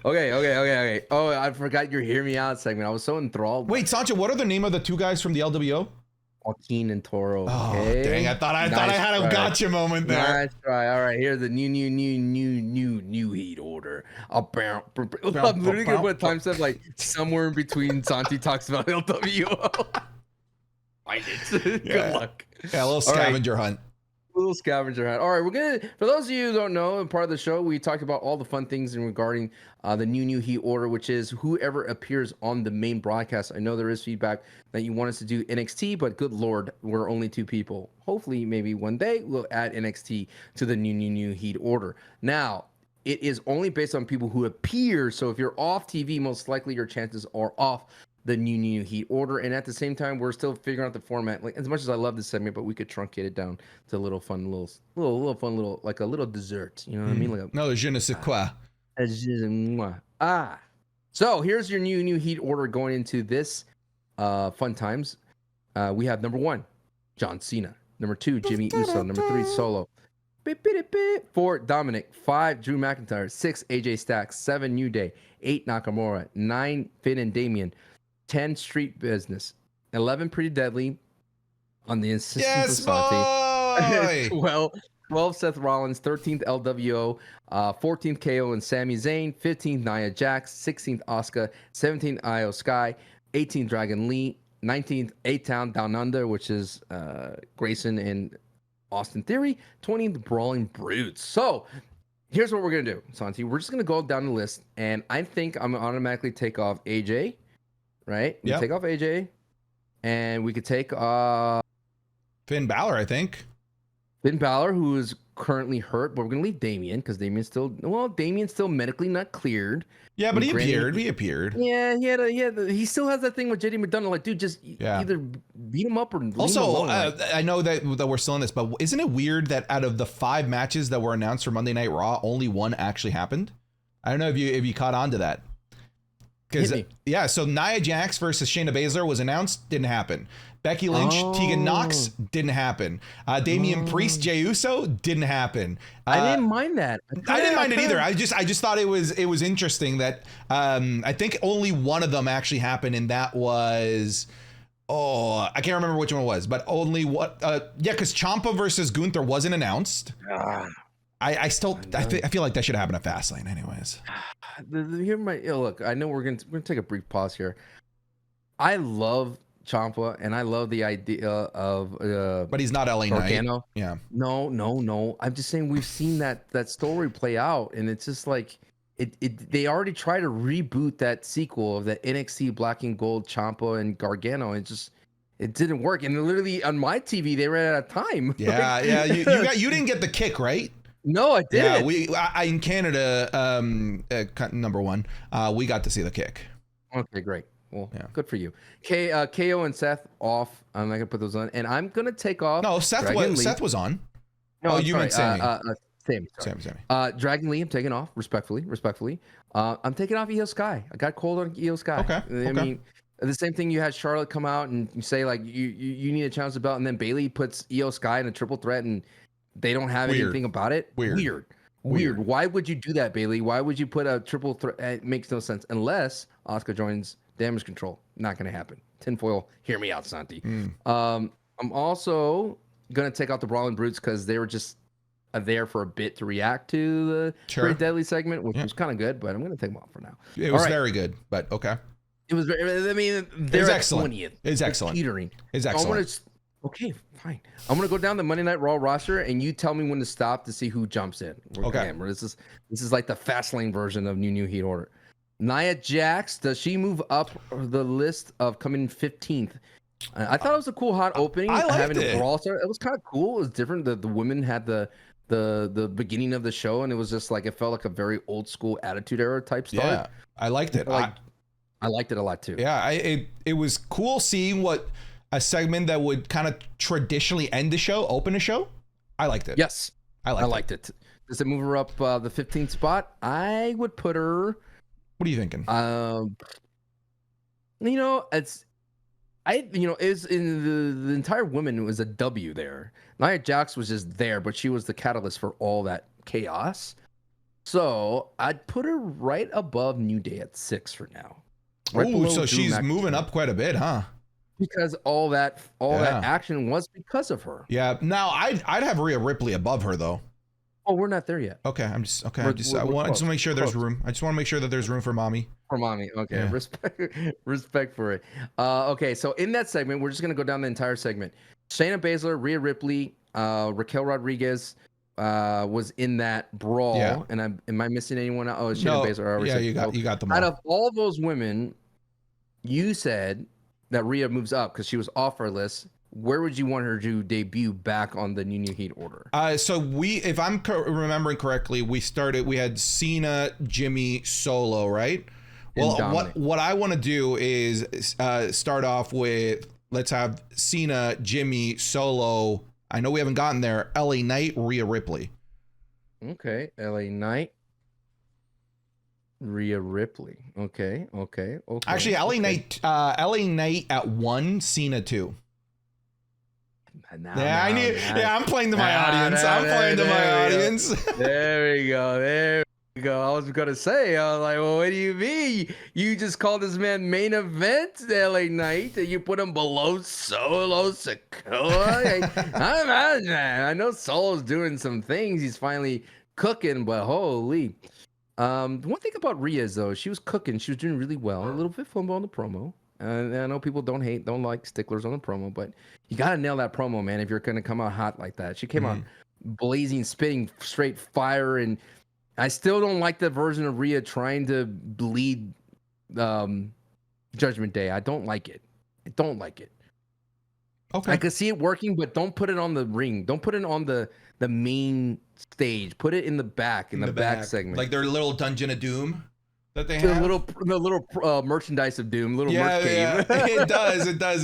[SPEAKER 2] Okay. Oh, I forgot your Hear Me Out segment. I was so enthralled.
[SPEAKER 1] Wait, Sancho, what are the name of the 2 guys from the LWO?
[SPEAKER 2] Joaquin and Toro.
[SPEAKER 1] Oh, dang. I thought I had a gotcha moment there.
[SPEAKER 2] Nice try. All right, here's the new heat order. I'm literally going to put a timestamp like somewhere in between Santi talks about LWO. Find it. Good luck.
[SPEAKER 1] Yeah, a little scavenger hunt.
[SPEAKER 2] Little scavenger hunt. All right, we're gonna. For those of you who don't know, in part of the show, we talked about all the fun things in regarding the new heat order, which is whoever appears on the main broadcast. I know there is feedback that you want us to do NXT, but good lord, we're only 2 people. Hopefully, maybe one day we'll add NXT to the new heat order. Now, it is only based on people who appear. So if you're off TV, most likely your chances are off the new heat order. And at the same time, we're still figuring out the format. Like, as much as I love this segment, but we could truncate it down to a little fun, like a little dessert. You know what I mean? Like
[SPEAKER 1] no, je ne sais quoi.
[SPEAKER 2] So here's your new heat order going into this fun times. We have number 1, John Cena. Number 2, Jimmy Uso. Number 3, Solo. 4, Dominic. 5, Drew McIntyre. 6, AJ Styles. 7, New Day. 8, Nakamura. 9, Finn and Damian. 10, Street Business. 11, Pretty Deadly on the insistence of Santi. 12, Seth Rollins. 13th, LWO. 14th, KO and Sami Zayn. 15th, Nia Jax. 16th, Asuka. 17th, Io Sky. 18th, Dragon Lee. 19th, A-Town Down Under, which is Grayson and Austin Theory. 20th, Brawling Brutes. So here's what we're going to do, Santi. We're just going to go down the list, and I think I'm going to automatically take off AJ, right? We take off AJ, and we could take
[SPEAKER 1] Finn Balor, I think.
[SPEAKER 2] Finn Balor, who is currently hurt, but we're going to leave Damian because Damian's still medically not cleared.
[SPEAKER 1] Yeah, but he appeared.
[SPEAKER 2] Yeah, he still has that thing with JD McDonough. Like, dude, just either beat him up or leave
[SPEAKER 1] also,
[SPEAKER 2] him alone.
[SPEAKER 1] I know that we're still in this, but isn't it weird that out of the 5 matches that were announced for Monday Night Raw, only 1 actually happened? I don't know if you caught on to that. Because so Nia Jax versus Shayna Baszler was announced, didn't happen. Becky Lynch, Tegan Nox, didn't happen. Damian Priest, Jey Uso, didn't happen.
[SPEAKER 2] I didn't mind that.
[SPEAKER 1] I didn't mind it either. I just thought it was interesting that I think only one of them actually happened, and that was I can't remember which one it was, but only what because Ciampa versus Gunther wasn't announced. I feel like that should happen at Fastlane anyways.
[SPEAKER 2] Look, I know we're gonna take a brief pause here. I love Ciampa, and I love the idea of
[SPEAKER 1] but he's not LA
[SPEAKER 2] Gargano.
[SPEAKER 1] Knight. Yeah.
[SPEAKER 2] No. I'm just saying we've seen that story play out, and it's just like they already tried to reboot that sequel of the NXT Black and Gold Ciampa and Gargano, and it didn't work. And literally on my TV they ran out of time.
[SPEAKER 1] Yeah. You didn't get the kick, right?
[SPEAKER 2] No, I didn't.
[SPEAKER 1] Yeah, in Canada, number 1, we got to see the kick.
[SPEAKER 2] Okay, great. Well, good for you. KO and Seth off. I'm not gonna put those on, and I'm gonna take off.
[SPEAKER 1] No, Seth was on.
[SPEAKER 2] No,
[SPEAKER 1] you meant Sammy.
[SPEAKER 2] Sammy. Dragon Lee, I'm taking off. Respectfully. I'm taking off Io Sky. I got cold on Io Sky.
[SPEAKER 1] Okay.
[SPEAKER 2] I mean, the same thing. You had Charlotte come out and you say like you need a challenge the belt, and then Bayley puts Io Sky in a triple threat, and they don't have anything about it. Weird. Why would you do that, Bayley? Why would you put a triple threat? It makes no sense unless Asuka joins Damage Control. Not going to happen. Tinfoil, hear me out, Santi. I'm also going to take out the Brawling Brutes because they were just there for a bit to react to the Pretty Deadly segment, which was kind of good, but I'm going to take them off for now.
[SPEAKER 1] It was very good, but okay.
[SPEAKER 2] It was very, I mean, they're
[SPEAKER 1] excellent.
[SPEAKER 2] 20th.
[SPEAKER 1] It's excellent.
[SPEAKER 2] Teetering.
[SPEAKER 1] It's excellent.
[SPEAKER 2] Okay, fine. I'm gonna go down the Monday Night Raw roster, and you tell me when to stop to see who jumps in.
[SPEAKER 1] Okay.
[SPEAKER 2] This is like the Fastlane version of New Heat Order. Nia Jax, does she move up the list of coming 15th? I thought it was a cool hot opening.
[SPEAKER 1] I liked
[SPEAKER 2] having
[SPEAKER 1] it.
[SPEAKER 2] A brawl start. It was kind of cool. It was different. The women had the beginning of the show, and it was just like it felt like a very old school Attitude Era type start.
[SPEAKER 1] Yeah, I liked it.
[SPEAKER 2] I liked it a lot too.
[SPEAKER 1] Yeah, it was cool seeing what a segment that would kind of traditionally open a show. I liked it.
[SPEAKER 2] Yes, I liked it. Does it move her up the 15th spot? I would put her.
[SPEAKER 1] What are you thinking?
[SPEAKER 2] Is in the entire women was a W there. Nia Jax was just there, but she was the catalyst for all that chaos. So I'd put her right above New Day at 6 for now.
[SPEAKER 1] Oh, so she's moving up quite a bit, huh?
[SPEAKER 2] Because all that action was because of her.
[SPEAKER 1] Yeah. Now I'd have Rhea Ripley above her though.
[SPEAKER 2] Oh, we're not there yet.
[SPEAKER 1] Okay. I just want to make sure there's room. I just want to make sure that there's room for mommy.
[SPEAKER 2] For mommy. Okay. Yeah. Respect for it. Okay. So in that segment, we're just going to go down the entire segment. Shayna Baszler, Rhea Ripley, Raquel Rodriguez was in that brawl. Yeah. And am I missing anyone else? Oh, Shayna Baszler.
[SPEAKER 1] Yeah, you got them all.
[SPEAKER 2] Out of all those women, you said that Rhea moves up because she was off our list. where would you want her to debut back on the New Heat order?
[SPEAKER 1] So if I'm remembering correctly, we had Cena, Jimmy, Solo, right? Well, what I want to do is start off with, let's have Cena, Jimmy, Solo. I know we haven't gotten there. LA Knight, Rhea Ripley.
[SPEAKER 2] Okay, LA Knight, Rhea Ripley. Okay.
[SPEAKER 1] Actually, LA Knight at 1, Cena 2. I'm playing to my audience.
[SPEAKER 2] There we go. I was gonna say, I was like, well, what do you mean? You just called this man main event LA Knight, and you put him below Solo Sikoa? I know Solo's doing some things. He's finally cooking, but holy. One thing about Rhea is, though, she was cooking. She was doing really well. A little bit fumble on the promo. And I know people don't like sticklers on the promo, but you got to nail that promo, man, if you're going to come out hot like that. She came out blazing, spitting straight fire, and I still don't like the version of Rhea trying to bleed Judgment Day. I don't like it. Okay. I could see it working, but don't put it on the ring. Don't put it on the main stage. Put it in the back, in the back segment.
[SPEAKER 1] Like their little Dungeon of Doom that they have.
[SPEAKER 2] The little merchandise of Doom, merch cave.
[SPEAKER 1] It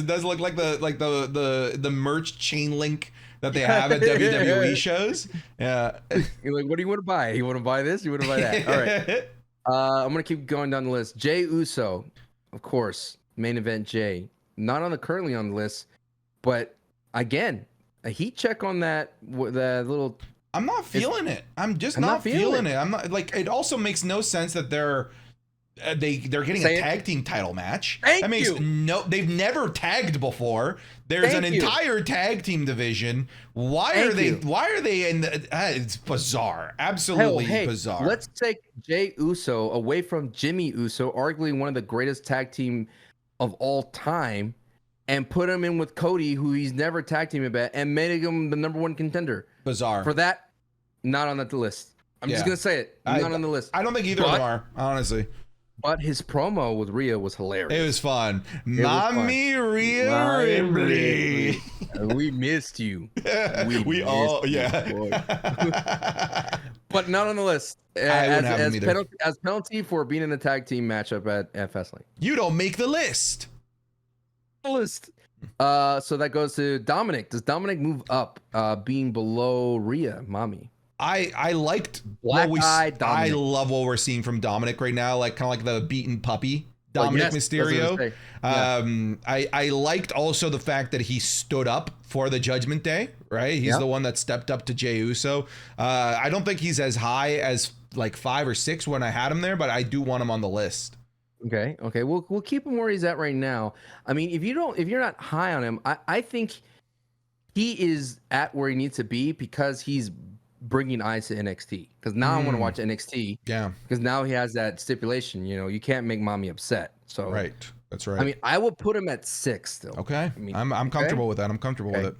[SPEAKER 1] does look like the merch chain link that they have at WWE shows. Yeah.
[SPEAKER 2] You're like, what do you want to buy? You want to buy this? You want to buy that? All right. I'm going to keep going down the list. Jey Uso, of course, main event Jey. Not currently on the list, but again, a heat check on that little...
[SPEAKER 1] I'm not feeling it. I'm just not feeling it. I'm not like, it also makes no sense that they're getting a tag team title match. They've never tagged before. There's an entire tag team division. Why are they in the, it's bizarre. Absolutely bizarre.
[SPEAKER 2] Let's take Jey Uso away from Jimmy Uso, arguably one of the greatest tag team of all time, and put him in with Cody, who he's never tag teamed about, and made him the #1 contender.
[SPEAKER 1] Bizarre.
[SPEAKER 2] For that, not on the list. I'm just going to say it. Not on the list.
[SPEAKER 1] I don't think either of them are, honestly.
[SPEAKER 2] But his promo with Rhea was hilarious.
[SPEAKER 1] It was fun. Mommy Rhea Ripley.
[SPEAKER 2] We missed you.
[SPEAKER 1] We all.
[SPEAKER 2] But not on the list. As penalty for being in the tag team matchup at Fastlane.
[SPEAKER 1] You don't make the list.
[SPEAKER 2] So that goes to Dominic. Does Dominic move up, being below Rhea, Mommy?
[SPEAKER 1] I liked I love what we're seeing from Dominic right now, like kind of like the beaten puppy Dominic Mysterio. I liked also the fact that he stood up for the Judgment Day, right? He's the one that stepped up to Jey Uso. I don't think he's as high as like 5 or 6 when I had him there, but I do want him on the list.
[SPEAKER 2] Okay. We'll keep him where he's at right now. I mean, if you're not high on him, I think he is at where he needs to be because he's bringing eyes to NXT. Because now I want to watch NXT. Yeah. Because now he has that stipulation. You can't make Mommy upset. So
[SPEAKER 1] right. That's right.
[SPEAKER 2] I mean, I will put him at 6 still.
[SPEAKER 1] Okay. I'm comfortable with that. I'm comfortable with it.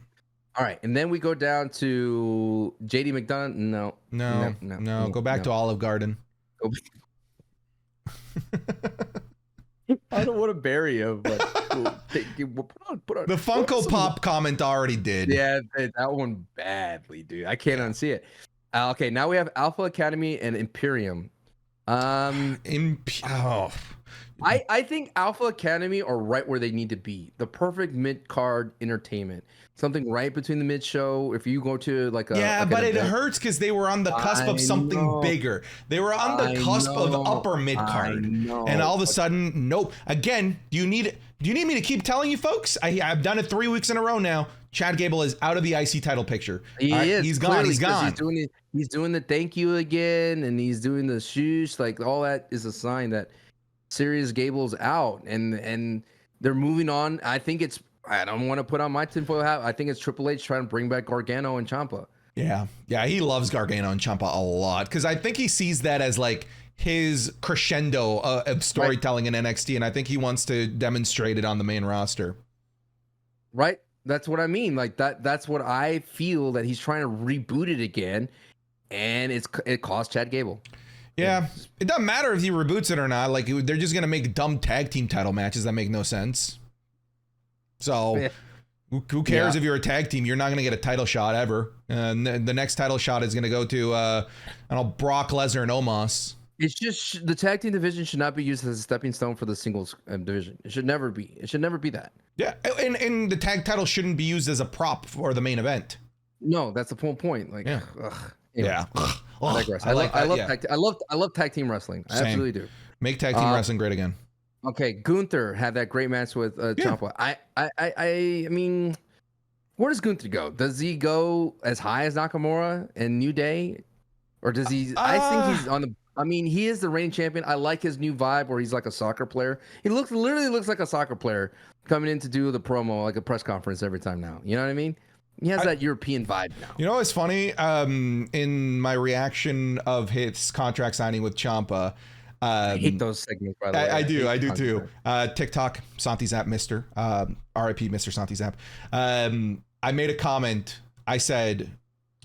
[SPEAKER 2] All right, and then we go down to JD McDonough. No.
[SPEAKER 1] Go back to Olive Garden.
[SPEAKER 2] I don't want to bury him, but put on,
[SPEAKER 1] the Funko Pop comment already did.
[SPEAKER 2] Yeah, that one badly, dude. I can't unsee it. Okay, now we have Alpha Academy and Imperium. I think Alpha Academy are right where they need to be. The perfect mid-card entertainment. Something right between the mid-show. If you go to but
[SPEAKER 1] it hurts because they were on the cusp of something bigger. They were on the cusp of upper mid-card. And all of a sudden, nope. Again, do you need me to keep telling you folks? I've done it 3 weeks in a row now. Chad Gable is out of the IC title picture.
[SPEAKER 2] He is.
[SPEAKER 1] He's gone. He's gone.
[SPEAKER 2] He's doing the thank you again, and he's doing the shoosh. Like, all that is a sign that Sirius Gable's out, and they're moving on. I don't want to put on my tinfoil hat. I think it's Triple H trying to bring back Gargano and Ciampa.
[SPEAKER 1] Yeah, he loves Gargano and Ciampa a lot because I think he sees that as like his crescendo of storytelling in NXT, and I think he wants to demonstrate it on the main roster.
[SPEAKER 2] Right, that's what I mean. Like that's what I feel, that he's trying to reboot it again, and it cost Chad Gable.
[SPEAKER 1] Yeah, it doesn't matter if he reboots it or not. Like, they're just gonna make dumb tag team title matches that make no sense. So, Who cares if you're a tag team? You're not going to get a title shot ever. And the next title shot is going to go to, I don't know, Brock Lesnar and Omos.
[SPEAKER 2] It's just the tag team division should not be used as a stepping stone for the singles division. It should never be. It should never be that.
[SPEAKER 1] Yeah, and the tag title shouldn't be used as a prop for the main event.
[SPEAKER 2] No, that's the whole point. Like,
[SPEAKER 1] yeah.
[SPEAKER 2] Anyways,
[SPEAKER 1] yeah.
[SPEAKER 2] I digress. I love tag team wrestling. I absolutely do.
[SPEAKER 1] Make tag team wrestling great again.
[SPEAKER 2] Okay, Gunther had that great match with Ciampa. I mean, where does Gunther go? Does he go as high as Nakamura and New Day, or does he? I think he's on the. I mean, he is the reigning champion. I like his new vibe where he's like a soccer player. He literally looks like a soccer player coming in to do the promo, like a press conference every time now. You know what I mean? He has that European vibe now. You
[SPEAKER 1] know what's funny? In my reaction of his contract signing with Ciampa,
[SPEAKER 2] I hate those segments, by the way.
[SPEAKER 1] I do too. TikTok, Santi Zap, Mr. RIP, Mr. Santi Zap. I made a comment. I said,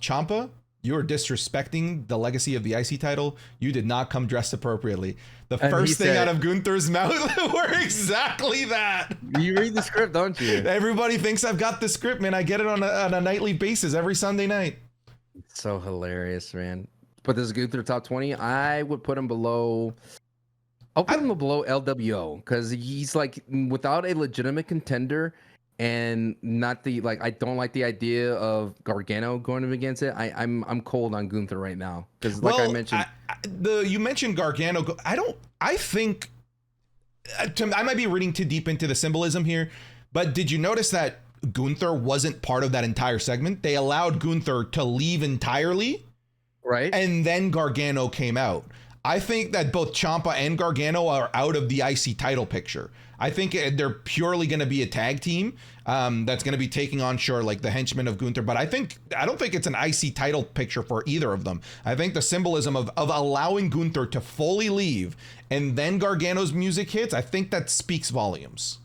[SPEAKER 1] Ciampa, you are disrespecting the legacy of the IC title. You did not come dressed appropriately. The first thing out of Gunther's mouth were exactly that.
[SPEAKER 2] You read the script, don't you?
[SPEAKER 1] Everybody thinks I've got the script, man. I get it on a nightly basis every Sunday night.
[SPEAKER 2] It's so hilarious, man. But this Gunther top 20, I would put him below. I'll put him below LWO because he's like without a legitimate contender. And not the I don't like the idea of Gargano going up against it. I'm cold on Gunther right now because I mentioned,
[SPEAKER 1] you mentioned Gargano. I think I might be reading too deep into the symbolism here, but did you notice that Gunther wasn't part of that entire segment? They allowed Gunther to leave entirely,
[SPEAKER 2] right? And
[SPEAKER 1] then Gargano came out. I think that both Ciampa and Gargano are out of the IC title picture. I think they're purely going to be a tag team that's going to be taking on, like the henchmen of Gunther. But I don't think it's an IC title picture for either of them. I think the symbolism of allowing Gunther to fully leave and then Gargano's music hits, I think that speaks volumes.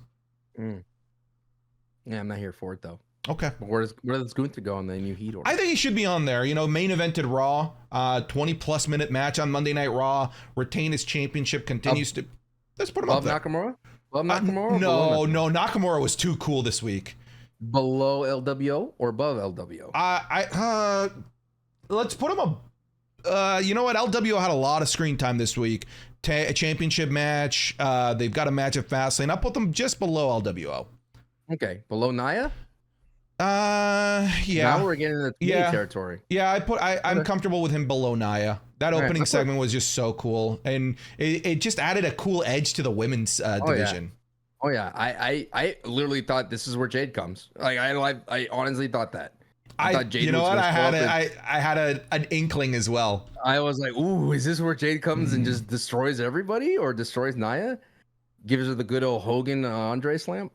[SPEAKER 2] Yeah, I'm not here for it, though.
[SPEAKER 1] Okay.
[SPEAKER 2] But where does Gunther go on the new Heat order?
[SPEAKER 1] I think he should be on there. Main evented Raw, 20-plus minute match on Monday Night Raw, retain his championship, continues to... Let's put him up there.
[SPEAKER 2] Nakamura? Above Nakamura?
[SPEAKER 1] No, Nakamura was too cool this week.
[SPEAKER 2] Below LWO or above LWO?
[SPEAKER 1] Let's put him up. You know what? LWO had a lot of screen time this week. A championship match. They've got a match at Fastlane. I'll put them just below LWO.
[SPEAKER 2] Okay, below Nia?
[SPEAKER 1] Yeah.
[SPEAKER 2] Now we're getting into the territory.
[SPEAKER 1] Yeah, I'm comfortable with him below Nia. That opening segment was just so cool, and it just added a cool edge to the women's division.
[SPEAKER 2] Oh yeah, I literally thought this is where Jade comes. Like I honestly thought that. I thought Jade.
[SPEAKER 1] You know what? I had an inkling as well.
[SPEAKER 2] I was like, ooh, is this where Jade comes and just destroys everybody or destroys Nia? Gives her the good old Hogan Andre slam.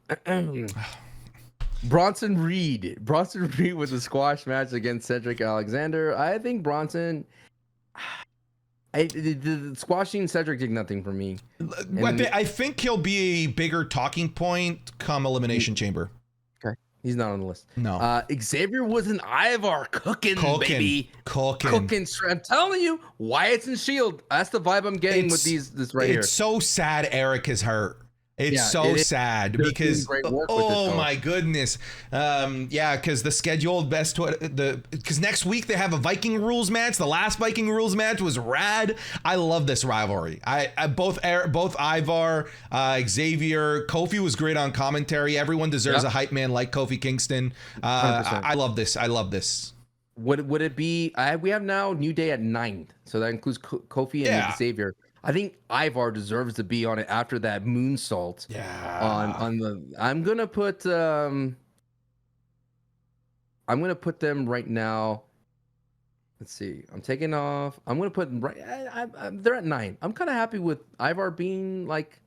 [SPEAKER 2] Bronson Reed with the squash match against Cedric Alexander. I think Bronson. The squashing Cedric did nothing for me.
[SPEAKER 1] I think he'll be a bigger talking point come Elimination Chamber.
[SPEAKER 2] Okay, he's not on the list.
[SPEAKER 1] No.
[SPEAKER 2] Xavier was an Ivar cooking, baby.
[SPEAKER 1] Cooking.
[SPEAKER 2] I'm telling you, Wyatt's and Shield. That's the vibe I'm getting with this right here.
[SPEAKER 1] It's so sad Eric is hurt. It's sad because my goodness. Because the scheduled because next week they have a Viking rules match. The last Viking rules match was rad. I love this rivalry. Both Ivar, Xavier, Kofi was great on commentary. Everyone deserves a hype man like Kofi Kingston. I love this.
[SPEAKER 2] Would it be? We have now New Day at 9, so that includes Kofi and Xavier. I think Ivar deserves to be on it after that moonsault.
[SPEAKER 1] Yeah.
[SPEAKER 2] On the, I'm gonna put them right now. Let's see. I'm taking off. I'm gonna put them right. They're at 9. I'm kind of happy with Ivar being like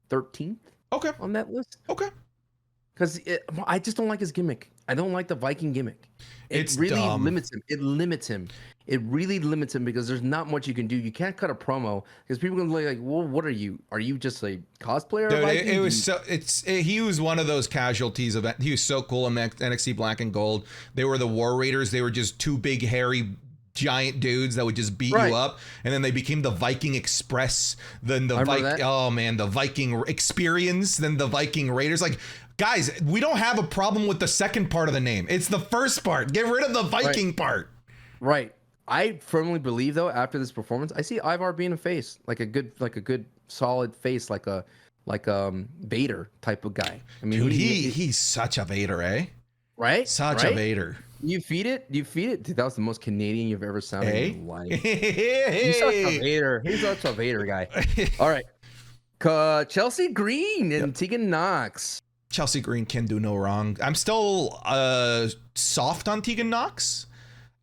[SPEAKER 2] 13th.
[SPEAKER 1] Okay.
[SPEAKER 2] On that list.
[SPEAKER 1] Okay.
[SPEAKER 2] Because I just don't like his gimmick. I don't like the Viking gimmick.
[SPEAKER 1] It's
[SPEAKER 2] really
[SPEAKER 1] dumb.
[SPEAKER 2] limits him. It limits him. It really limits him because there's not much you can do. You can't cut a promo because people can be like, well, what are you? Are you just a cosplayer?
[SPEAKER 1] Dude, he was one of those casualties of it. He was so cool in NXT Black and Gold. They were the War Raiders. They were just two big, hairy, giant dudes that would just beat you up, and then they became the Viking Express, then the Viking Experience, then the Viking Raiders. Like, Guys, we don't have a problem with the second part of the name. It's the first part. Get rid of the Viking part.
[SPEAKER 2] Right. I firmly believe though, after this performance, I see Ivar being a face, like a good solid face, like Vader type of guy. I mean,
[SPEAKER 1] dude, he's such a Vader, eh?
[SPEAKER 2] Right?
[SPEAKER 1] Such a Vader.
[SPEAKER 2] You feed it. Dude, that was the most Canadian you've ever sounded in your life.
[SPEAKER 1] He's
[SPEAKER 2] such a Vader. He's such a Vader guy. All right. Chelsea Green and Tegan Knox.
[SPEAKER 1] Chelsea Green can do no wrong. I'm still soft on Tegan Knox.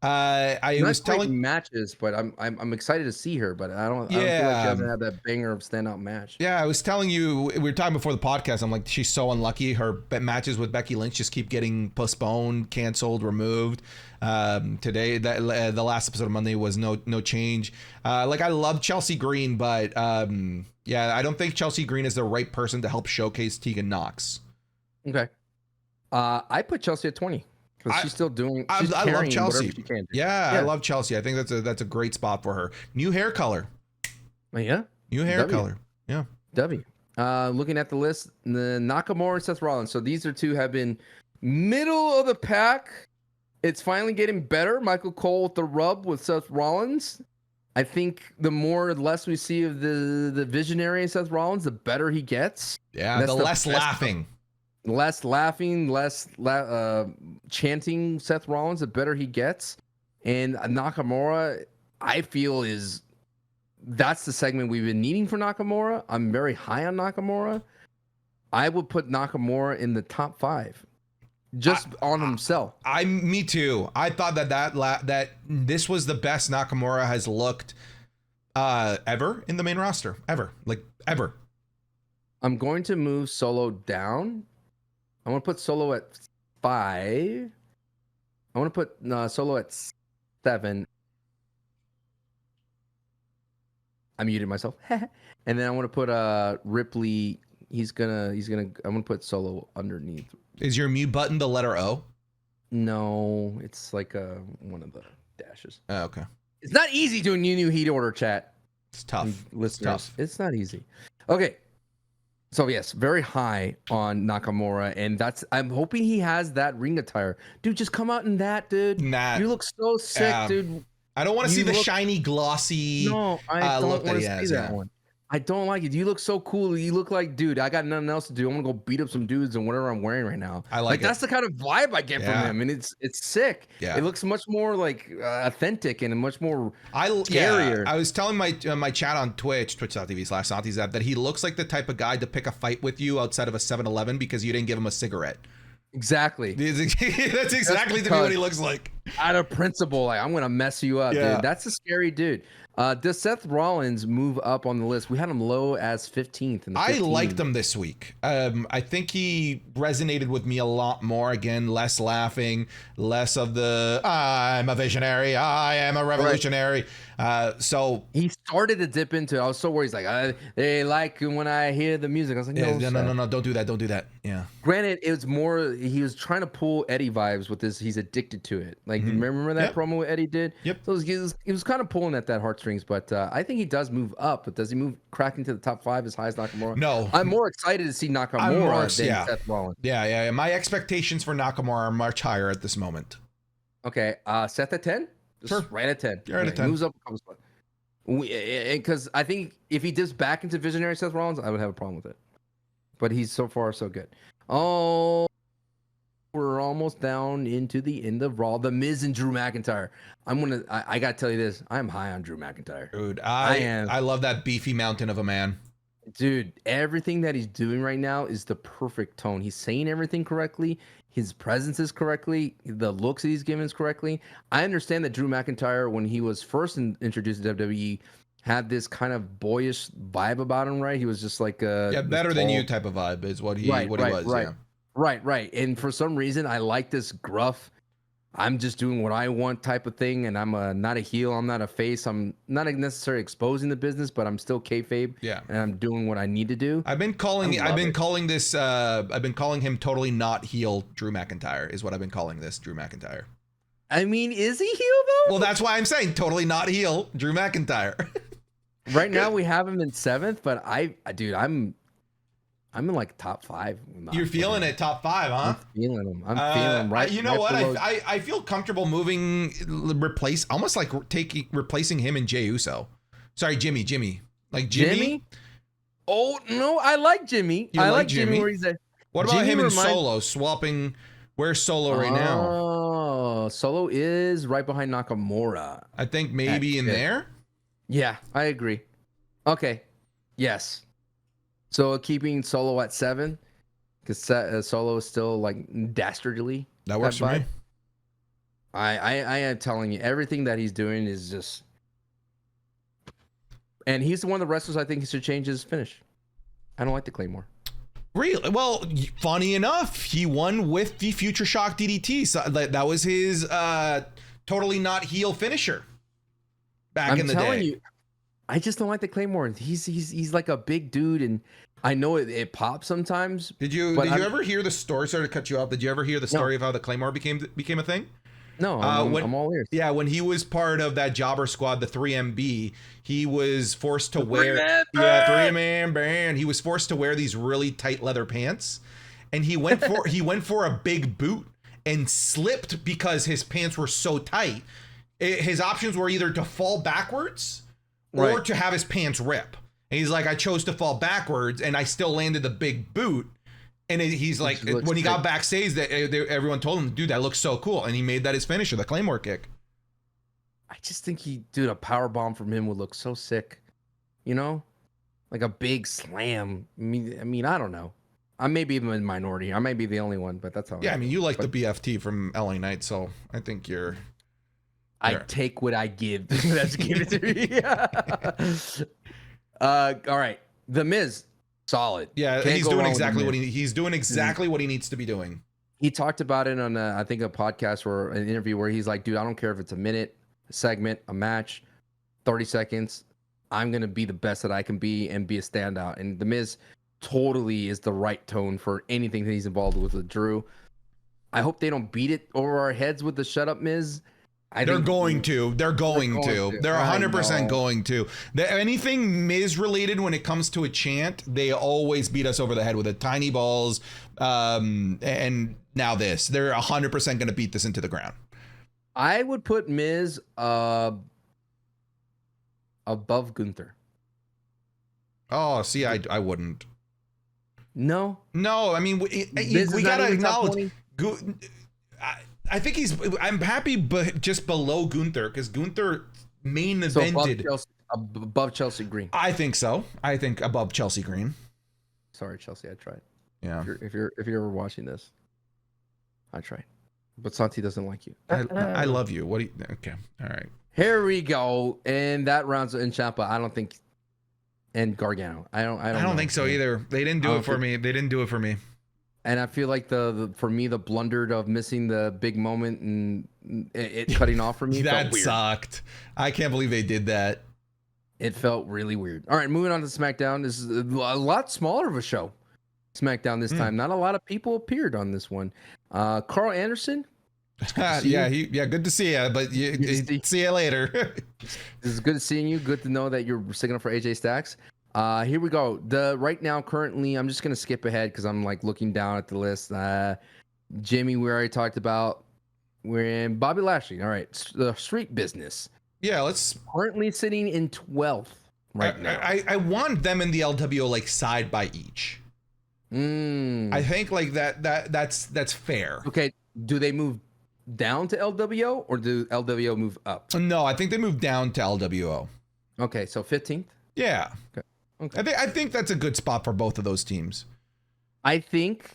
[SPEAKER 1] I was telling
[SPEAKER 2] matches, but I'm excited to see her, but I don't feel like she doesn't have that banger of standout match.
[SPEAKER 1] Yeah, I was telling you, we were talking before the podcast. I'm like, she's so unlucky. Her matches with Becky Lynch just keep getting postponed, canceled, removed. Today, the last episode of Monday was no change. Like, I love Chelsea Green, but yeah, I don't think Chelsea Green is the right person to help showcase Tegan Knox.
[SPEAKER 2] Okay, I put Chelsea at 20. She's still doing. I
[SPEAKER 1] love Chelsea.
[SPEAKER 2] She can do.
[SPEAKER 1] Yeah, I love Chelsea. I think that's a great spot for her. New hair color.
[SPEAKER 2] Yeah.
[SPEAKER 1] New hair color. Yeah.
[SPEAKER 2] W. Looking at the list, the Nakamura and Seth Rollins. So these two have been middle of the pack. It's finally getting better. Michael Cole with the rub with Seth Rollins. I think the more or less we see of the visionary Seth Rollins, the better he gets.
[SPEAKER 1] Yeah, the less laughing.
[SPEAKER 2] Less laughing, less chanting Seth Rollins, the better he gets. And Nakamura, I feel that's the segment we've been needing for Nakamura. I'm very high on Nakamura. I would put Nakamura in the top 5 just on himself.
[SPEAKER 1] Me too. I thought that this was the best Nakamura has looked ever in the main roster. Ever.
[SPEAKER 2] I'm going to move Solo down. I want to put Solo at 5. I want to put Solo at 7. I muted myself. And then I want to put Ripley. I'm gonna put Solo underneath.
[SPEAKER 1] Is your mute button the letter O?
[SPEAKER 2] No, it's like one of the dashes.
[SPEAKER 1] Oh, okay.
[SPEAKER 2] It's not easy doing new heat order chat.
[SPEAKER 1] It's tough.
[SPEAKER 2] Listeners, it's not easy. Okay. So yes, very high on Nakamura, and I'm hoping he has that ring attire. Dude, just come out in that, dude.
[SPEAKER 1] Nah.
[SPEAKER 2] You look so sick, dude.
[SPEAKER 1] I don't want to see the shiny, glossy
[SPEAKER 2] no, I don't
[SPEAKER 1] look that he
[SPEAKER 2] want to
[SPEAKER 1] has.
[SPEAKER 2] see that one. I don't like it. You look so cool. You look like, dude, I got nothing else to do. I'm gonna go beat up some dudes and whatever I'm wearing right now.
[SPEAKER 1] I like it.
[SPEAKER 2] That's the kind of vibe I get from him, and it's sick.
[SPEAKER 1] Yeah.
[SPEAKER 2] It looks much more like authentic and much more scarier.
[SPEAKER 1] I was telling my chat on twitch.tv/SantiZap, that he looks like the type of guy to pick a fight with you outside of a 7-Eleven because you didn't give him a cigarette.
[SPEAKER 2] Exactly.
[SPEAKER 1] That's exactly to me what he looks like.
[SPEAKER 2] Out of principle, like, I'm gonna mess you up, dude. That's a scary dude. Does Seth Rollins move up on the list? We had him low as 15th.
[SPEAKER 1] I liked him this week. I think he resonated with me a lot more. Again, less laughing, less of the I'm a visionary, I am a revolutionary. So
[SPEAKER 2] he started to dip into it. I was so worried. He's like, they like when I hear the music. I was like, no,
[SPEAKER 1] don't do that. Yeah.
[SPEAKER 2] Granted, it was more, he was trying to pull Eddie vibes with this. He's addicted to it. Like, remember that promo Eddie did?
[SPEAKER 1] Yep.
[SPEAKER 2] So he was kind of pulling at that heartstrings, but I think he does move up. But does he move crack into the top 5 as high as Nakamura?
[SPEAKER 1] No.
[SPEAKER 2] I'm more excited to see Nakamura than Seth Rollins.
[SPEAKER 1] Yeah. My expectations for Nakamura are much higher at this moment.
[SPEAKER 2] Okay. Seth at 10? Sure. Right at 10.
[SPEAKER 1] You're right at 10.
[SPEAKER 2] Moves up a couple spots. Because I think if he dips back into visionary Seth Rollins, I would have a problem with it. But he's so far so good. Oh, we're almost down into the end of Raw. The Miz and Drew McIntyre. I gotta tell you this. I'm high on Drew McIntyre.
[SPEAKER 1] Dude, I love that beefy mountain of a man.
[SPEAKER 2] Dude, everything that he's doing right now is the perfect tone. He's saying everything correctly. His presence is correctly. The looks that he's given is correctly. I understand that Drew McIntyre, when he was first introduced to WWE, had this kind of boyish vibe about him, right? He was just like
[SPEAKER 1] better than you type of vibe is what he was.
[SPEAKER 2] Right.
[SPEAKER 1] Yeah.
[SPEAKER 2] Right. And for some reason, I like this gruff, I'm just doing what I want type of thing, and I'm not a heel, I'm not a face, I'm not necessarily exposing the business, but I'm still kayfabe.
[SPEAKER 1] Yeah.
[SPEAKER 2] And I'm doing what I need to do.
[SPEAKER 1] I've been calling him totally not heel Drew McIntyre is what I've been calling this Drew McIntyre.
[SPEAKER 2] I mean, is he heel though?
[SPEAKER 1] Well, that's why I'm saying totally not heel Drew McIntyre.
[SPEAKER 2] Right now we have him in 7th, but I'm I'm in like top 5.
[SPEAKER 1] You're feeling it, top 5, huh?
[SPEAKER 2] I'm feeling them. I'm feeling them right.
[SPEAKER 1] You know what?
[SPEAKER 2] Below.
[SPEAKER 1] I feel comfortable replacing him and Jey Uso. Sorry, Jimmy. Like Jimmy?
[SPEAKER 2] Oh no, I like Jimmy.
[SPEAKER 1] You
[SPEAKER 2] I
[SPEAKER 1] like
[SPEAKER 2] like
[SPEAKER 1] Jimmy?
[SPEAKER 2] where he's at.
[SPEAKER 1] What about him and Solo swapping? Where's Solo right now?
[SPEAKER 2] Oh, Solo is right behind Nakamura.
[SPEAKER 1] I think maybe in there.
[SPEAKER 2] Yeah, I agree. Okay. Yes. So keeping Solo at 7, because Solo is still like dastardly.
[SPEAKER 1] That works for me.
[SPEAKER 2] I am telling you, everything that he's doing is just, and he's one of the wrestlers I think he should change his finish. I don't like the Claymore.
[SPEAKER 1] Really? Well, funny enough, he won with the Future Shock DDT. So that was his totally not heel finisher back in the day. I'm telling you,
[SPEAKER 2] I just don't like the Claymore. He's like a big dude, and I know it pops sometimes.
[SPEAKER 1] Did you ever hear the story? Sorry to cut you off. Did you ever hear the story of how the Claymore became a thing?
[SPEAKER 2] No, I'm all ears.
[SPEAKER 1] Yeah, when he was part of that jobber squad, the 3MB, he was forced to wear 3-man band. He was forced to wear these really tight leather pants, and he went for a big boot and slipped because his pants were so tight. His options were either to fall backwards or to have his pants rip. And he's like, I chose to fall backwards, and I still landed the big boot. And he's like, when he got backstage, everyone told him, dude, that looks so cool. And he made that his finisher, the Claymore kick.
[SPEAKER 2] I just think a power bomb from him would look so sick. You know? Like a big slam. I mean, I don't know. I may be in the minority. I may be the only one, but that's how.
[SPEAKER 1] Yeah, I mean, you like the BFT from LA Knight, so I think you're.
[SPEAKER 2] I take what I give. That's give it to me. All right. The Miz. Solid.
[SPEAKER 1] Yeah, he's doing exactly what he's doing exactly what he needs to be doing.
[SPEAKER 2] He talked about it on I think a podcast or an interview where he's like, dude, I don't care if it's a minute, a segment, a match, 30 seconds. I'm going to be the best that I can be and be a standout. And The Miz totally is the right tone for anything that he's involved with Drew. I hope they don't beat it over our heads with the shut up Miz.
[SPEAKER 1] They're going to. They're 100% going to. Anything Miz related when it comes to a chant, they always beat us over the head with it. Tiny balls. And now this. They're 100% going to beat this into the ground.
[SPEAKER 2] I would put Miz above Gunther.
[SPEAKER 1] Oh, see, I wouldn't.
[SPEAKER 2] No.
[SPEAKER 1] I mean, we got to acknowledge. I think I'm happy, but just below Gunther, because Gunther main evented
[SPEAKER 2] above Chelsea Green.
[SPEAKER 1] I think so. I think above Chelsea Green.
[SPEAKER 2] Sorry, Chelsea, I tried.
[SPEAKER 1] Yeah.
[SPEAKER 2] If you're ever watching this, I tried, but Santi doesn't like you.
[SPEAKER 1] I love you. What do you? Okay, all right.
[SPEAKER 2] Here we go, and that rounds in Ciampa. I don't think, and Gargano. I don't
[SPEAKER 1] think so either. They didn't do it for me. They didn't do it for me.
[SPEAKER 2] And I feel like for me, the blunder of missing the big moment and it cutting off for me.
[SPEAKER 1] That sucked. I can't believe they did that.
[SPEAKER 2] It felt really weird. All right, moving on to SmackDown. This is a lot smaller of a show. SmackDown this time. Not a lot of people appeared on this one. Carl Anderson.
[SPEAKER 1] Yeah, good to see you, but see you later.
[SPEAKER 2] This is good seeing you. Good to know that you're sticking up for AJ Styles. Here we go. Right now, currently, I'm just gonna skip ahead because I'm like looking down at the list. Jimmy, we already talked about. We're in Bobby Lashley. All right, the Street Business.
[SPEAKER 1] Yeah, let's.
[SPEAKER 2] Currently sitting in 12th right now.
[SPEAKER 1] I want them in the LWO like side by each. I think like that's fair.
[SPEAKER 2] Okay, do they move down to LWO or do LWO move up?
[SPEAKER 1] No, I think they move down to LWO.
[SPEAKER 2] Okay, so 15th.
[SPEAKER 1] Yeah. Okay. I think that's a good spot for both of those teams.
[SPEAKER 2] I think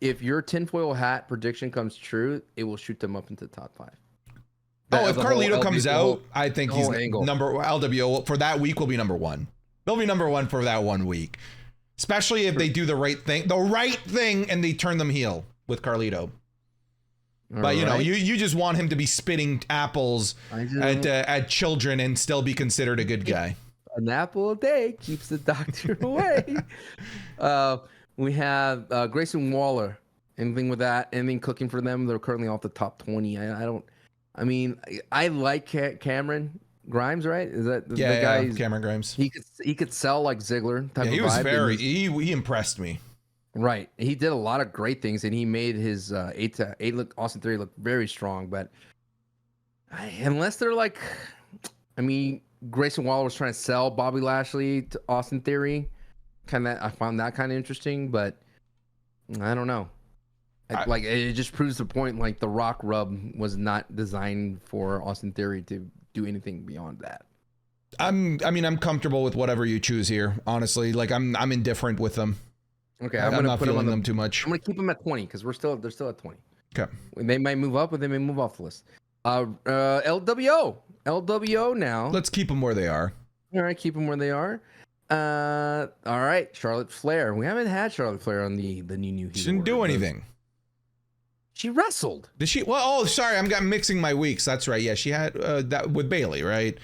[SPEAKER 2] if your tinfoil hat prediction comes true, it will shoot them up into the top 5.
[SPEAKER 1] If Carlito comes out, I think he's LWO for that week will be number 1. They'll be number 1 for that 1 week, especially if they do the right thing, and they turn them heel with Carlito. But you just want him to be spitting apples at children and still be considered a good guy.
[SPEAKER 2] An apple a day keeps the doctor away. We have Grayson Waller. Anything with that? Anything cooking for them? They're currently off the top 20. I like Cameron, Grimes, right? Is that the
[SPEAKER 1] yeah,
[SPEAKER 2] guy?
[SPEAKER 1] Cameron Grimes.
[SPEAKER 2] He could sell like Ziggler type
[SPEAKER 1] Yeah,
[SPEAKER 2] of
[SPEAKER 1] he was
[SPEAKER 2] vibe.
[SPEAKER 1] he impressed me.
[SPEAKER 2] Right. He did a lot of great things, and he made his 8 look Austin Theory look very strong. But unless they're like, I mean, Grayson Waller was trying to sell Bobby Lashley to Austin Theory. I found that kind of interesting, but I don't know. Like it just proves the point. Like the Rock rub was not designed for Austin Theory to do anything beyond that.
[SPEAKER 1] I'm comfortable with whatever you choose here. Honestly, like I'm indifferent with them.
[SPEAKER 2] Okay,
[SPEAKER 1] I'm not feeling them too much.
[SPEAKER 2] I'm gonna keep them at 20 because they're still at 20.
[SPEAKER 1] Okay.
[SPEAKER 2] They might move up, or they may move off the list. LWO now.
[SPEAKER 1] Let's keep them where they are.
[SPEAKER 2] All right, keep them where they are. All right, Charlotte Flair. We haven't had Charlotte Flair on the new Heat.
[SPEAKER 1] She didn't do anything.
[SPEAKER 2] She wrestled.
[SPEAKER 1] Did she? Well, oh, sorry, I'm mixing my weeks. That's right. Yeah, she had that with Bailey, right?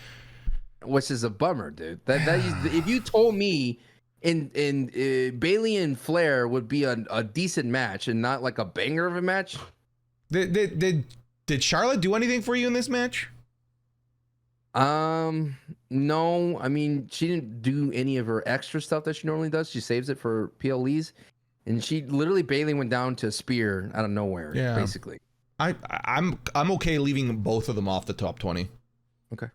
[SPEAKER 2] Which is a bummer, dude. If you told me in Bailey and Flair would be a decent match and not like a banger of a match.
[SPEAKER 1] Did Charlotte do anything for you in this match?
[SPEAKER 2] No. I mean, she didn't do any of her extra stuff that she normally does. She saves it for PLEs. And Bailey went down to a spear out of nowhere, basically.
[SPEAKER 1] I'm okay leaving both of them off the top 20.
[SPEAKER 2] Okay.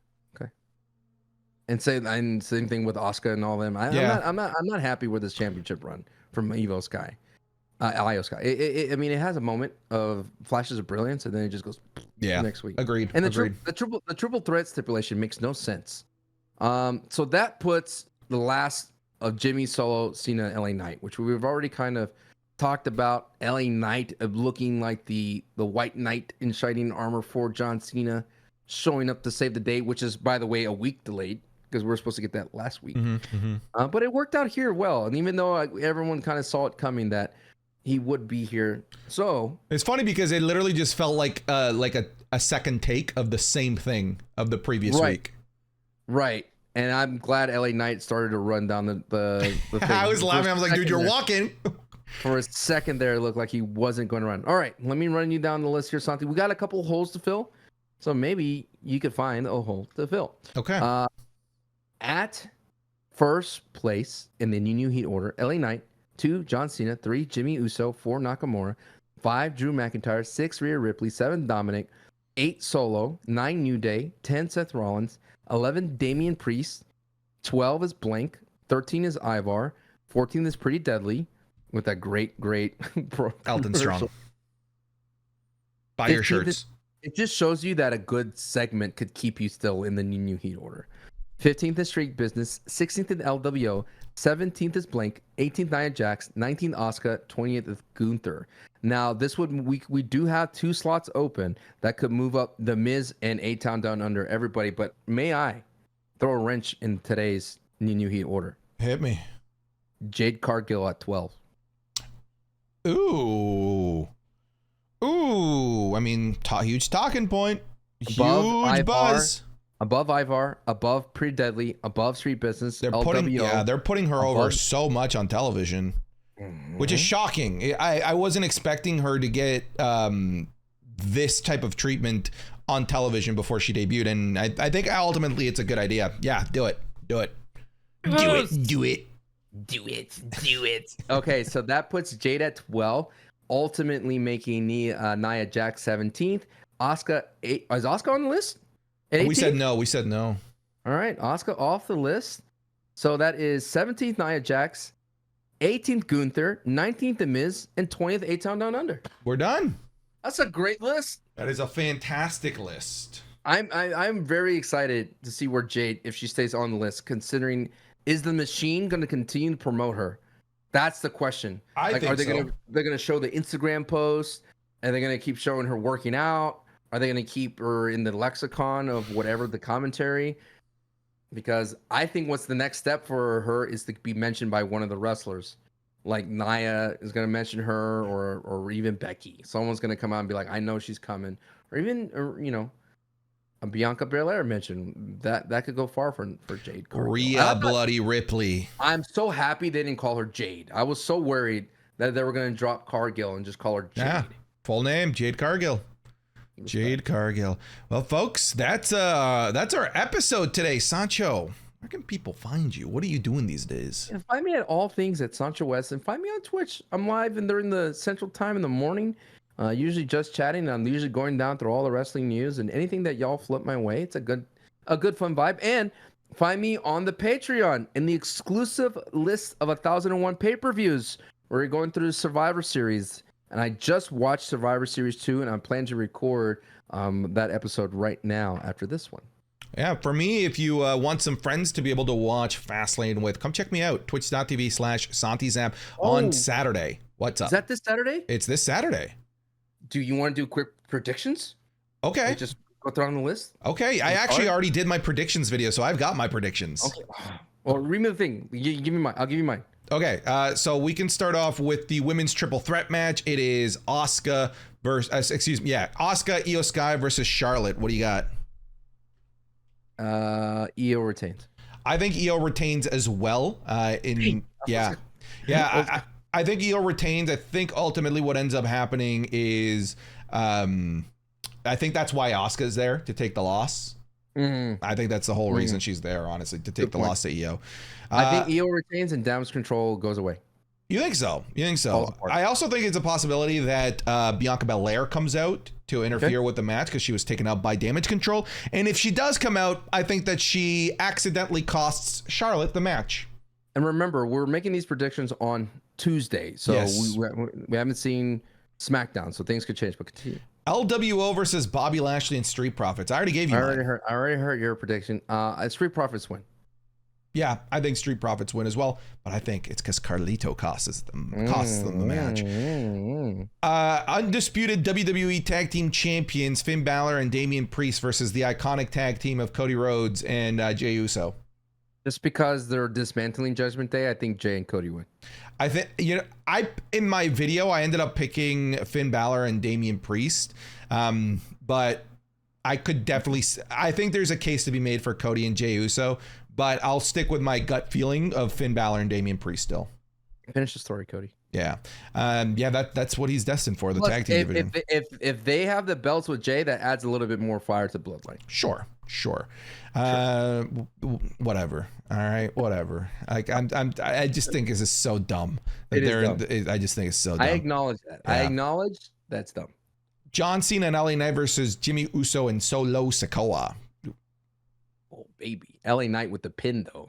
[SPEAKER 2] And same thing with Asuka and all them. I'm not happy with this championship run from Io Sky. I mean, it has a moment of flashes of brilliance, and then it just goes next week.
[SPEAKER 1] Agreed.
[SPEAKER 2] And the triple threat stipulation makes no sense. So that puts the last of Jimmy Solo, Cena, LA Knight, which we've already kind of talked about. LA Knight of looking like the white knight in shining armor for John Cena, showing up to save the day, which is, by the way, a week delayed because we were supposed to get that last week. But it worked out here well. And even though everyone kind of saw it coming that he would be here. So
[SPEAKER 1] it's funny because it literally just felt like a second take of the same thing of the previous week.
[SPEAKER 2] Right. And I'm glad LA Knight started to run down the thing.
[SPEAKER 1] I was laughing. I was like, dude, you're walking.
[SPEAKER 2] For a second there, it looked like he wasn't going to run. All right, let me run you down the list here, Santi. We got a couple holes to fill. So maybe you could find a hole to fill.
[SPEAKER 1] Okay.
[SPEAKER 2] At first place in the new Heat order, LA Knight, 2, John Cena, 3, Jimmy Uso, 4, Nakamura, 5, Drew McIntyre, 6, Rhea Ripley, 7, Dominic, 8, Solo, 9, New Day, 10, Seth Rollins, 11, Damian Priest, 12 is Blank, 13 is Ivar, 14 is Pretty Deadly, with that great
[SPEAKER 1] Elton Strong. Buy your shirts.
[SPEAKER 2] It just shows you that a good segment could keep you still in the new Heat order. 15th is Street Business, 16th is LWO, 17th is Blank, 18th Nia Jax, 19th Asuka, 20th is Gunther. Now we do have 2 slots open that could move up The Miz and A-Town Down Under everybody, but may I throw a wrench in today's new Heat order?
[SPEAKER 1] Hit me.
[SPEAKER 2] Jade Cargill at 12.
[SPEAKER 1] Ooh. I mean, huge talking point. Huge buzz.
[SPEAKER 2] Above Ivar, above Pretty Deadly, above Street Business,
[SPEAKER 1] they're putting her over so much on television, which is shocking. I wasn't expecting her to get this type of treatment on television before she debuted, and I think ultimately it's a good idea. Yeah, do it.
[SPEAKER 2] Okay, so that puts Jade at 12, ultimately making Nia Jax 17th. Asuka, is Asuka on the list?
[SPEAKER 1] We said no.
[SPEAKER 2] All right, Asuka off the list. So that is 17th Nia Jax, 18th Gunther, 19th The Miz, and 20th A-Town Down Under.
[SPEAKER 1] We're done.
[SPEAKER 2] That's a great list.
[SPEAKER 1] That is a fantastic list.
[SPEAKER 2] I'm very excited to see where Jade, if she stays on the list, considering is the machine going to continue to promote her? That's the question.
[SPEAKER 1] I think
[SPEAKER 2] they're gonna show the Instagram posts, and they're gonna keep showing her working out. Are they going to keep her in the lexicon of whatever the commentary? Because I think what's the next step for her is to be mentioned by one of the wrestlers. Like Nia is going to mention her, or even Becky. Someone's going to come out and be like, I know she's coming. Or even, a Bianca Belair mentioned. That could go far for Jade Cargill.
[SPEAKER 1] Rhea Bloody Ripley.
[SPEAKER 2] I'm so happy they didn't call her Jade. I was so worried that they were going to drop Cargill and just call her Jade.
[SPEAKER 1] Yeah, full name, Jade Cargill. Jade Cargill. Well, folks, that's our episode today. Sancho, where can people find you? What are you doing these days?
[SPEAKER 2] And find me at all things at Sancho West, and find me on Twitch. I'm live and during the Central Time in the morning. Usually just chatting. I'm usually going down through all the wrestling news and anything that y'all flip my way. It's a good fun vibe. And find me on the Patreon in the exclusive list of 1001 pay-per-views where we're going through the Survivor Series. And I just watched Survivor Series 2, and I'm planning to record that episode right now after this one.
[SPEAKER 1] Yeah, for me, if you want some friends to be able to watch Fastlane with, come check me out. Twitch.tv/SantiZap on Saturday. What's up?
[SPEAKER 2] Is that this Saturday?
[SPEAKER 1] It's this Saturday.
[SPEAKER 2] Do you want to do quick predictions?
[SPEAKER 1] Okay.
[SPEAKER 2] Like just go through on the list?
[SPEAKER 1] Okay. I actually already did my predictions video, so I've got my predictions.
[SPEAKER 2] Okay. Well, read me the thing. Give me mine. I'll give you mine.
[SPEAKER 1] Okay. So we can start off with the women's triple threat match. It is Asuka versus, Asuka, Io Sky versus Charlotte. What do you got?
[SPEAKER 2] Io retains.
[SPEAKER 1] I think Io retains as well. I think Io retains. I think ultimately what ends up happening is, I think that's why Asuka's there, to take the loss. I think that's the whole reason she's there, honestly, to take the loss to Io.
[SPEAKER 2] I think Io retains and damage control goes away.
[SPEAKER 1] You think so? I also think it's a possibility that Bianca Belair comes out to interfere with the match because she was taken out by damage control. And if she does come out, I think that she accidentally costs Charlotte the match.
[SPEAKER 2] And remember, we're making these predictions on Tuesday, so we haven't seen SmackDown, so things could change. But continue.
[SPEAKER 1] LWO versus Bobby Lashley and Street Profits. I already gave you. I
[SPEAKER 2] already heard your prediction. Street Profits win.
[SPEAKER 1] Yeah, I think Street Profits win as well, but I think it's because Carlito costs them the match. Undisputed WWE Tag Team Champions Finn Balor and Damian Priest versus the iconic tag team of Cody Rhodes and Jey Uso.
[SPEAKER 2] Just because they're dismantling Judgment Day, I think Jey and Cody win.
[SPEAKER 1] I think, in my video, I ended up picking Finn Balor and Damian Priest, but I think there's a case to be made for Cody and Jey Uso, but I'll stick with my gut feeling of Finn Balor and Damian Priest still.
[SPEAKER 2] Finish the story, Cody.
[SPEAKER 1] Yeah. That's what he's destined for, the tag team division.
[SPEAKER 2] If they have the belts with Jey, that adds a little bit more fire to Bloodline.
[SPEAKER 1] Sure. Whatever. All right, whatever. I just think this is so dumb.
[SPEAKER 2] It is dumb.
[SPEAKER 1] I just think it's so dumb.
[SPEAKER 2] I acknowledge that. Yeah. I acknowledge that's dumb.
[SPEAKER 1] John Cena and LA Knight versus Jimmy Uso and Solo Sikoa.
[SPEAKER 2] Oh, baby. LA Knight with the pin, though.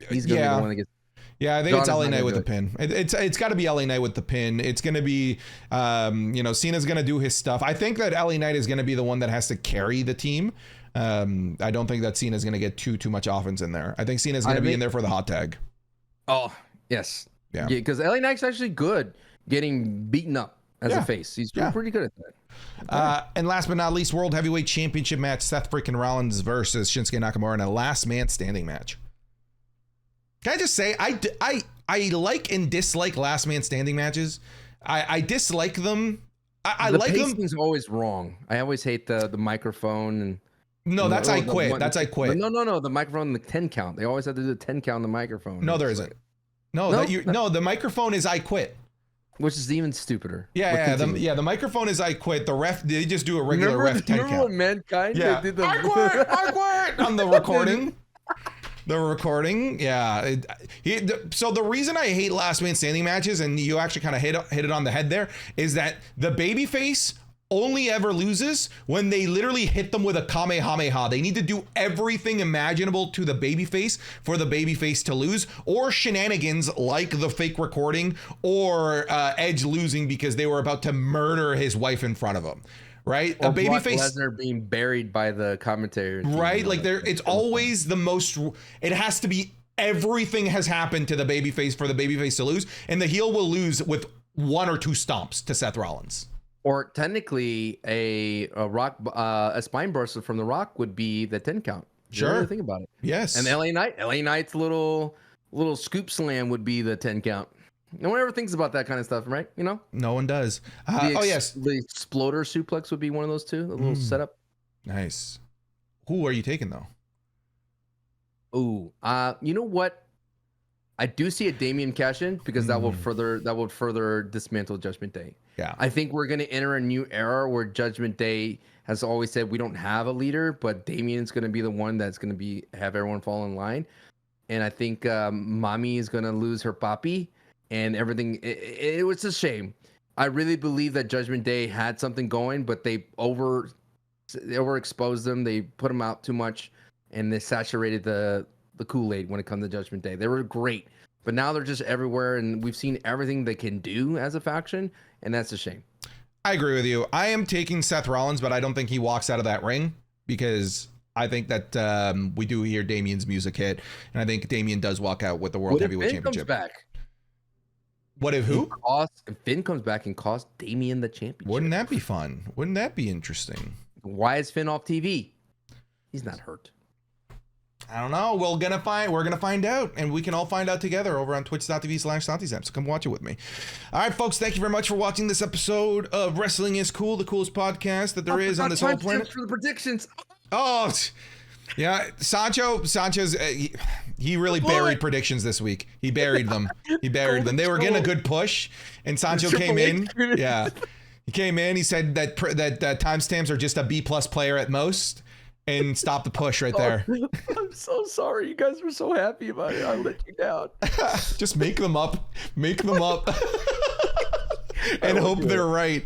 [SPEAKER 2] He's going to be the one that gets...
[SPEAKER 1] Yeah, I think it's LA Knight with the pin. It's got to be LA Knight with the pin. It's going to be, Cena's going to do his stuff. I think that LA Knight is going to be the one that has to carry the team. I don't think that Cena's going to get too much offense in there. I think Cena's going to be in there for the hot tag. Oh,
[SPEAKER 2] yes. Yeah, because LA Knight's actually good getting beaten up as a face. He's pretty good at that.
[SPEAKER 1] And last but not least, World Heavyweight Championship match, Seth freaking Rollins versus Shinsuke Nakamura in a last man standing match. Can I just say, I like and dislike last man standing matches. I dislike them. I like them. The
[SPEAKER 2] pacing's always wrong. I always hate the microphone and.
[SPEAKER 1] No, that's I quit. That's I quit.
[SPEAKER 2] No. The microphone and the 10 count. They always have to do the 10 count on the microphone.
[SPEAKER 1] No, there isn't. No, the microphone is I quit.
[SPEAKER 2] Which is even stupider.
[SPEAKER 1] The microphone is I quit. The ref, they just do a regular ref 10 count. Remember
[SPEAKER 2] when Mankind did the...
[SPEAKER 1] I quit on the recording. The recording, so the reason I hate last man standing matches, and you actually kind of hit it on the head there, is that the babyface only ever loses when they literally hit them with a Kamehameha. They need to do everything imaginable to the babyface for the babyface to lose, or shenanigans like the fake recording, or Edge losing because they were about to murder his wife in front of him. Right,
[SPEAKER 2] or a babyface Lesnar being buried by the commentator.
[SPEAKER 1] Right, like it's always the most. It has to be everything has happened to the babyface for the babyface to lose, and the heel will lose with 1 or 2 stomps to Seth Rollins.
[SPEAKER 2] Or technically, a spine buster from The Rock would be the 10 count.
[SPEAKER 1] Sure,
[SPEAKER 2] really think about it.
[SPEAKER 1] Yes,
[SPEAKER 2] and LA Knight's little scoop slam would be the 10 count. No one ever thinks about that kind of stuff, right?
[SPEAKER 1] No one does.
[SPEAKER 2] Yes. The exploder suplex would be one of those too. The little setup.
[SPEAKER 1] Nice. Who are you taking though?
[SPEAKER 2] Ooh, you know what? I do see a Damian cash in because that will further dismantle Judgment Day.
[SPEAKER 1] Yeah.
[SPEAKER 2] I think we're going to enter a new era where Judgment Day has always said we don't have a leader, but Damian's going to be the one that's going to have everyone fall in line. And I think Mommy is going to lose her papi and everything. It was a shame. I really believe that Judgment Day had something going, but they overexposed them. They put them out too much, and they saturated the Kool-Aid when it comes to Judgment Day. They were great, but now they're just everywhere, and we've seen everything they can do as a faction, and that's a shame.
[SPEAKER 1] I agree with you. I am taking Seth Rollins, but I don't think he walks out of that ring because I think that we do hear Damian's music hit, and I think Damian does walk out with the World Heavyweight Championship.
[SPEAKER 2] Comes back?
[SPEAKER 1] What if who?
[SPEAKER 2] If Finn comes back and costs Damian the championship.
[SPEAKER 1] Wouldn't that be fun? Wouldn't that be interesting?
[SPEAKER 2] Why is Finn off TV? He's not hurt.
[SPEAKER 1] I don't know. We're gonna find out, and we can all find out together over on twitch.tv/SantiZap. So come watch it with me. All right, folks. Thank you very much for watching this episode of Wrestling is Cool, the coolest podcast that there is on this whole planet.
[SPEAKER 2] For the predictions.
[SPEAKER 1] Oh, yeah. Sancho's he really buried predictions this week. He buried them. They were getting a good push, and Sancho came in. Yeah, he came in. He said that timestamps are just a B+ player at most. And stop the push right there.
[SPEAKER 2] I'm so sorry. You guys were so happy about it. I let you down.
[SPEAKER 1] Just make them up. And hope they're right.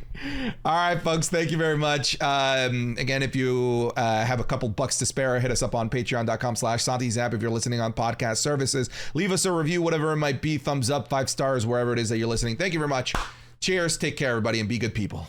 [SPEAKER 1] All right, folks. Thank you very much. Again, if you have a couple bucks to spare, hit us up on patreon.com/SantiZap. If you're listening on podcast services, leave us a review, whatever it might be. Thumbs up, 5 stars, wherever it is that you're listening. Thank you very much. Cheers. Take care, everybody, and be good people.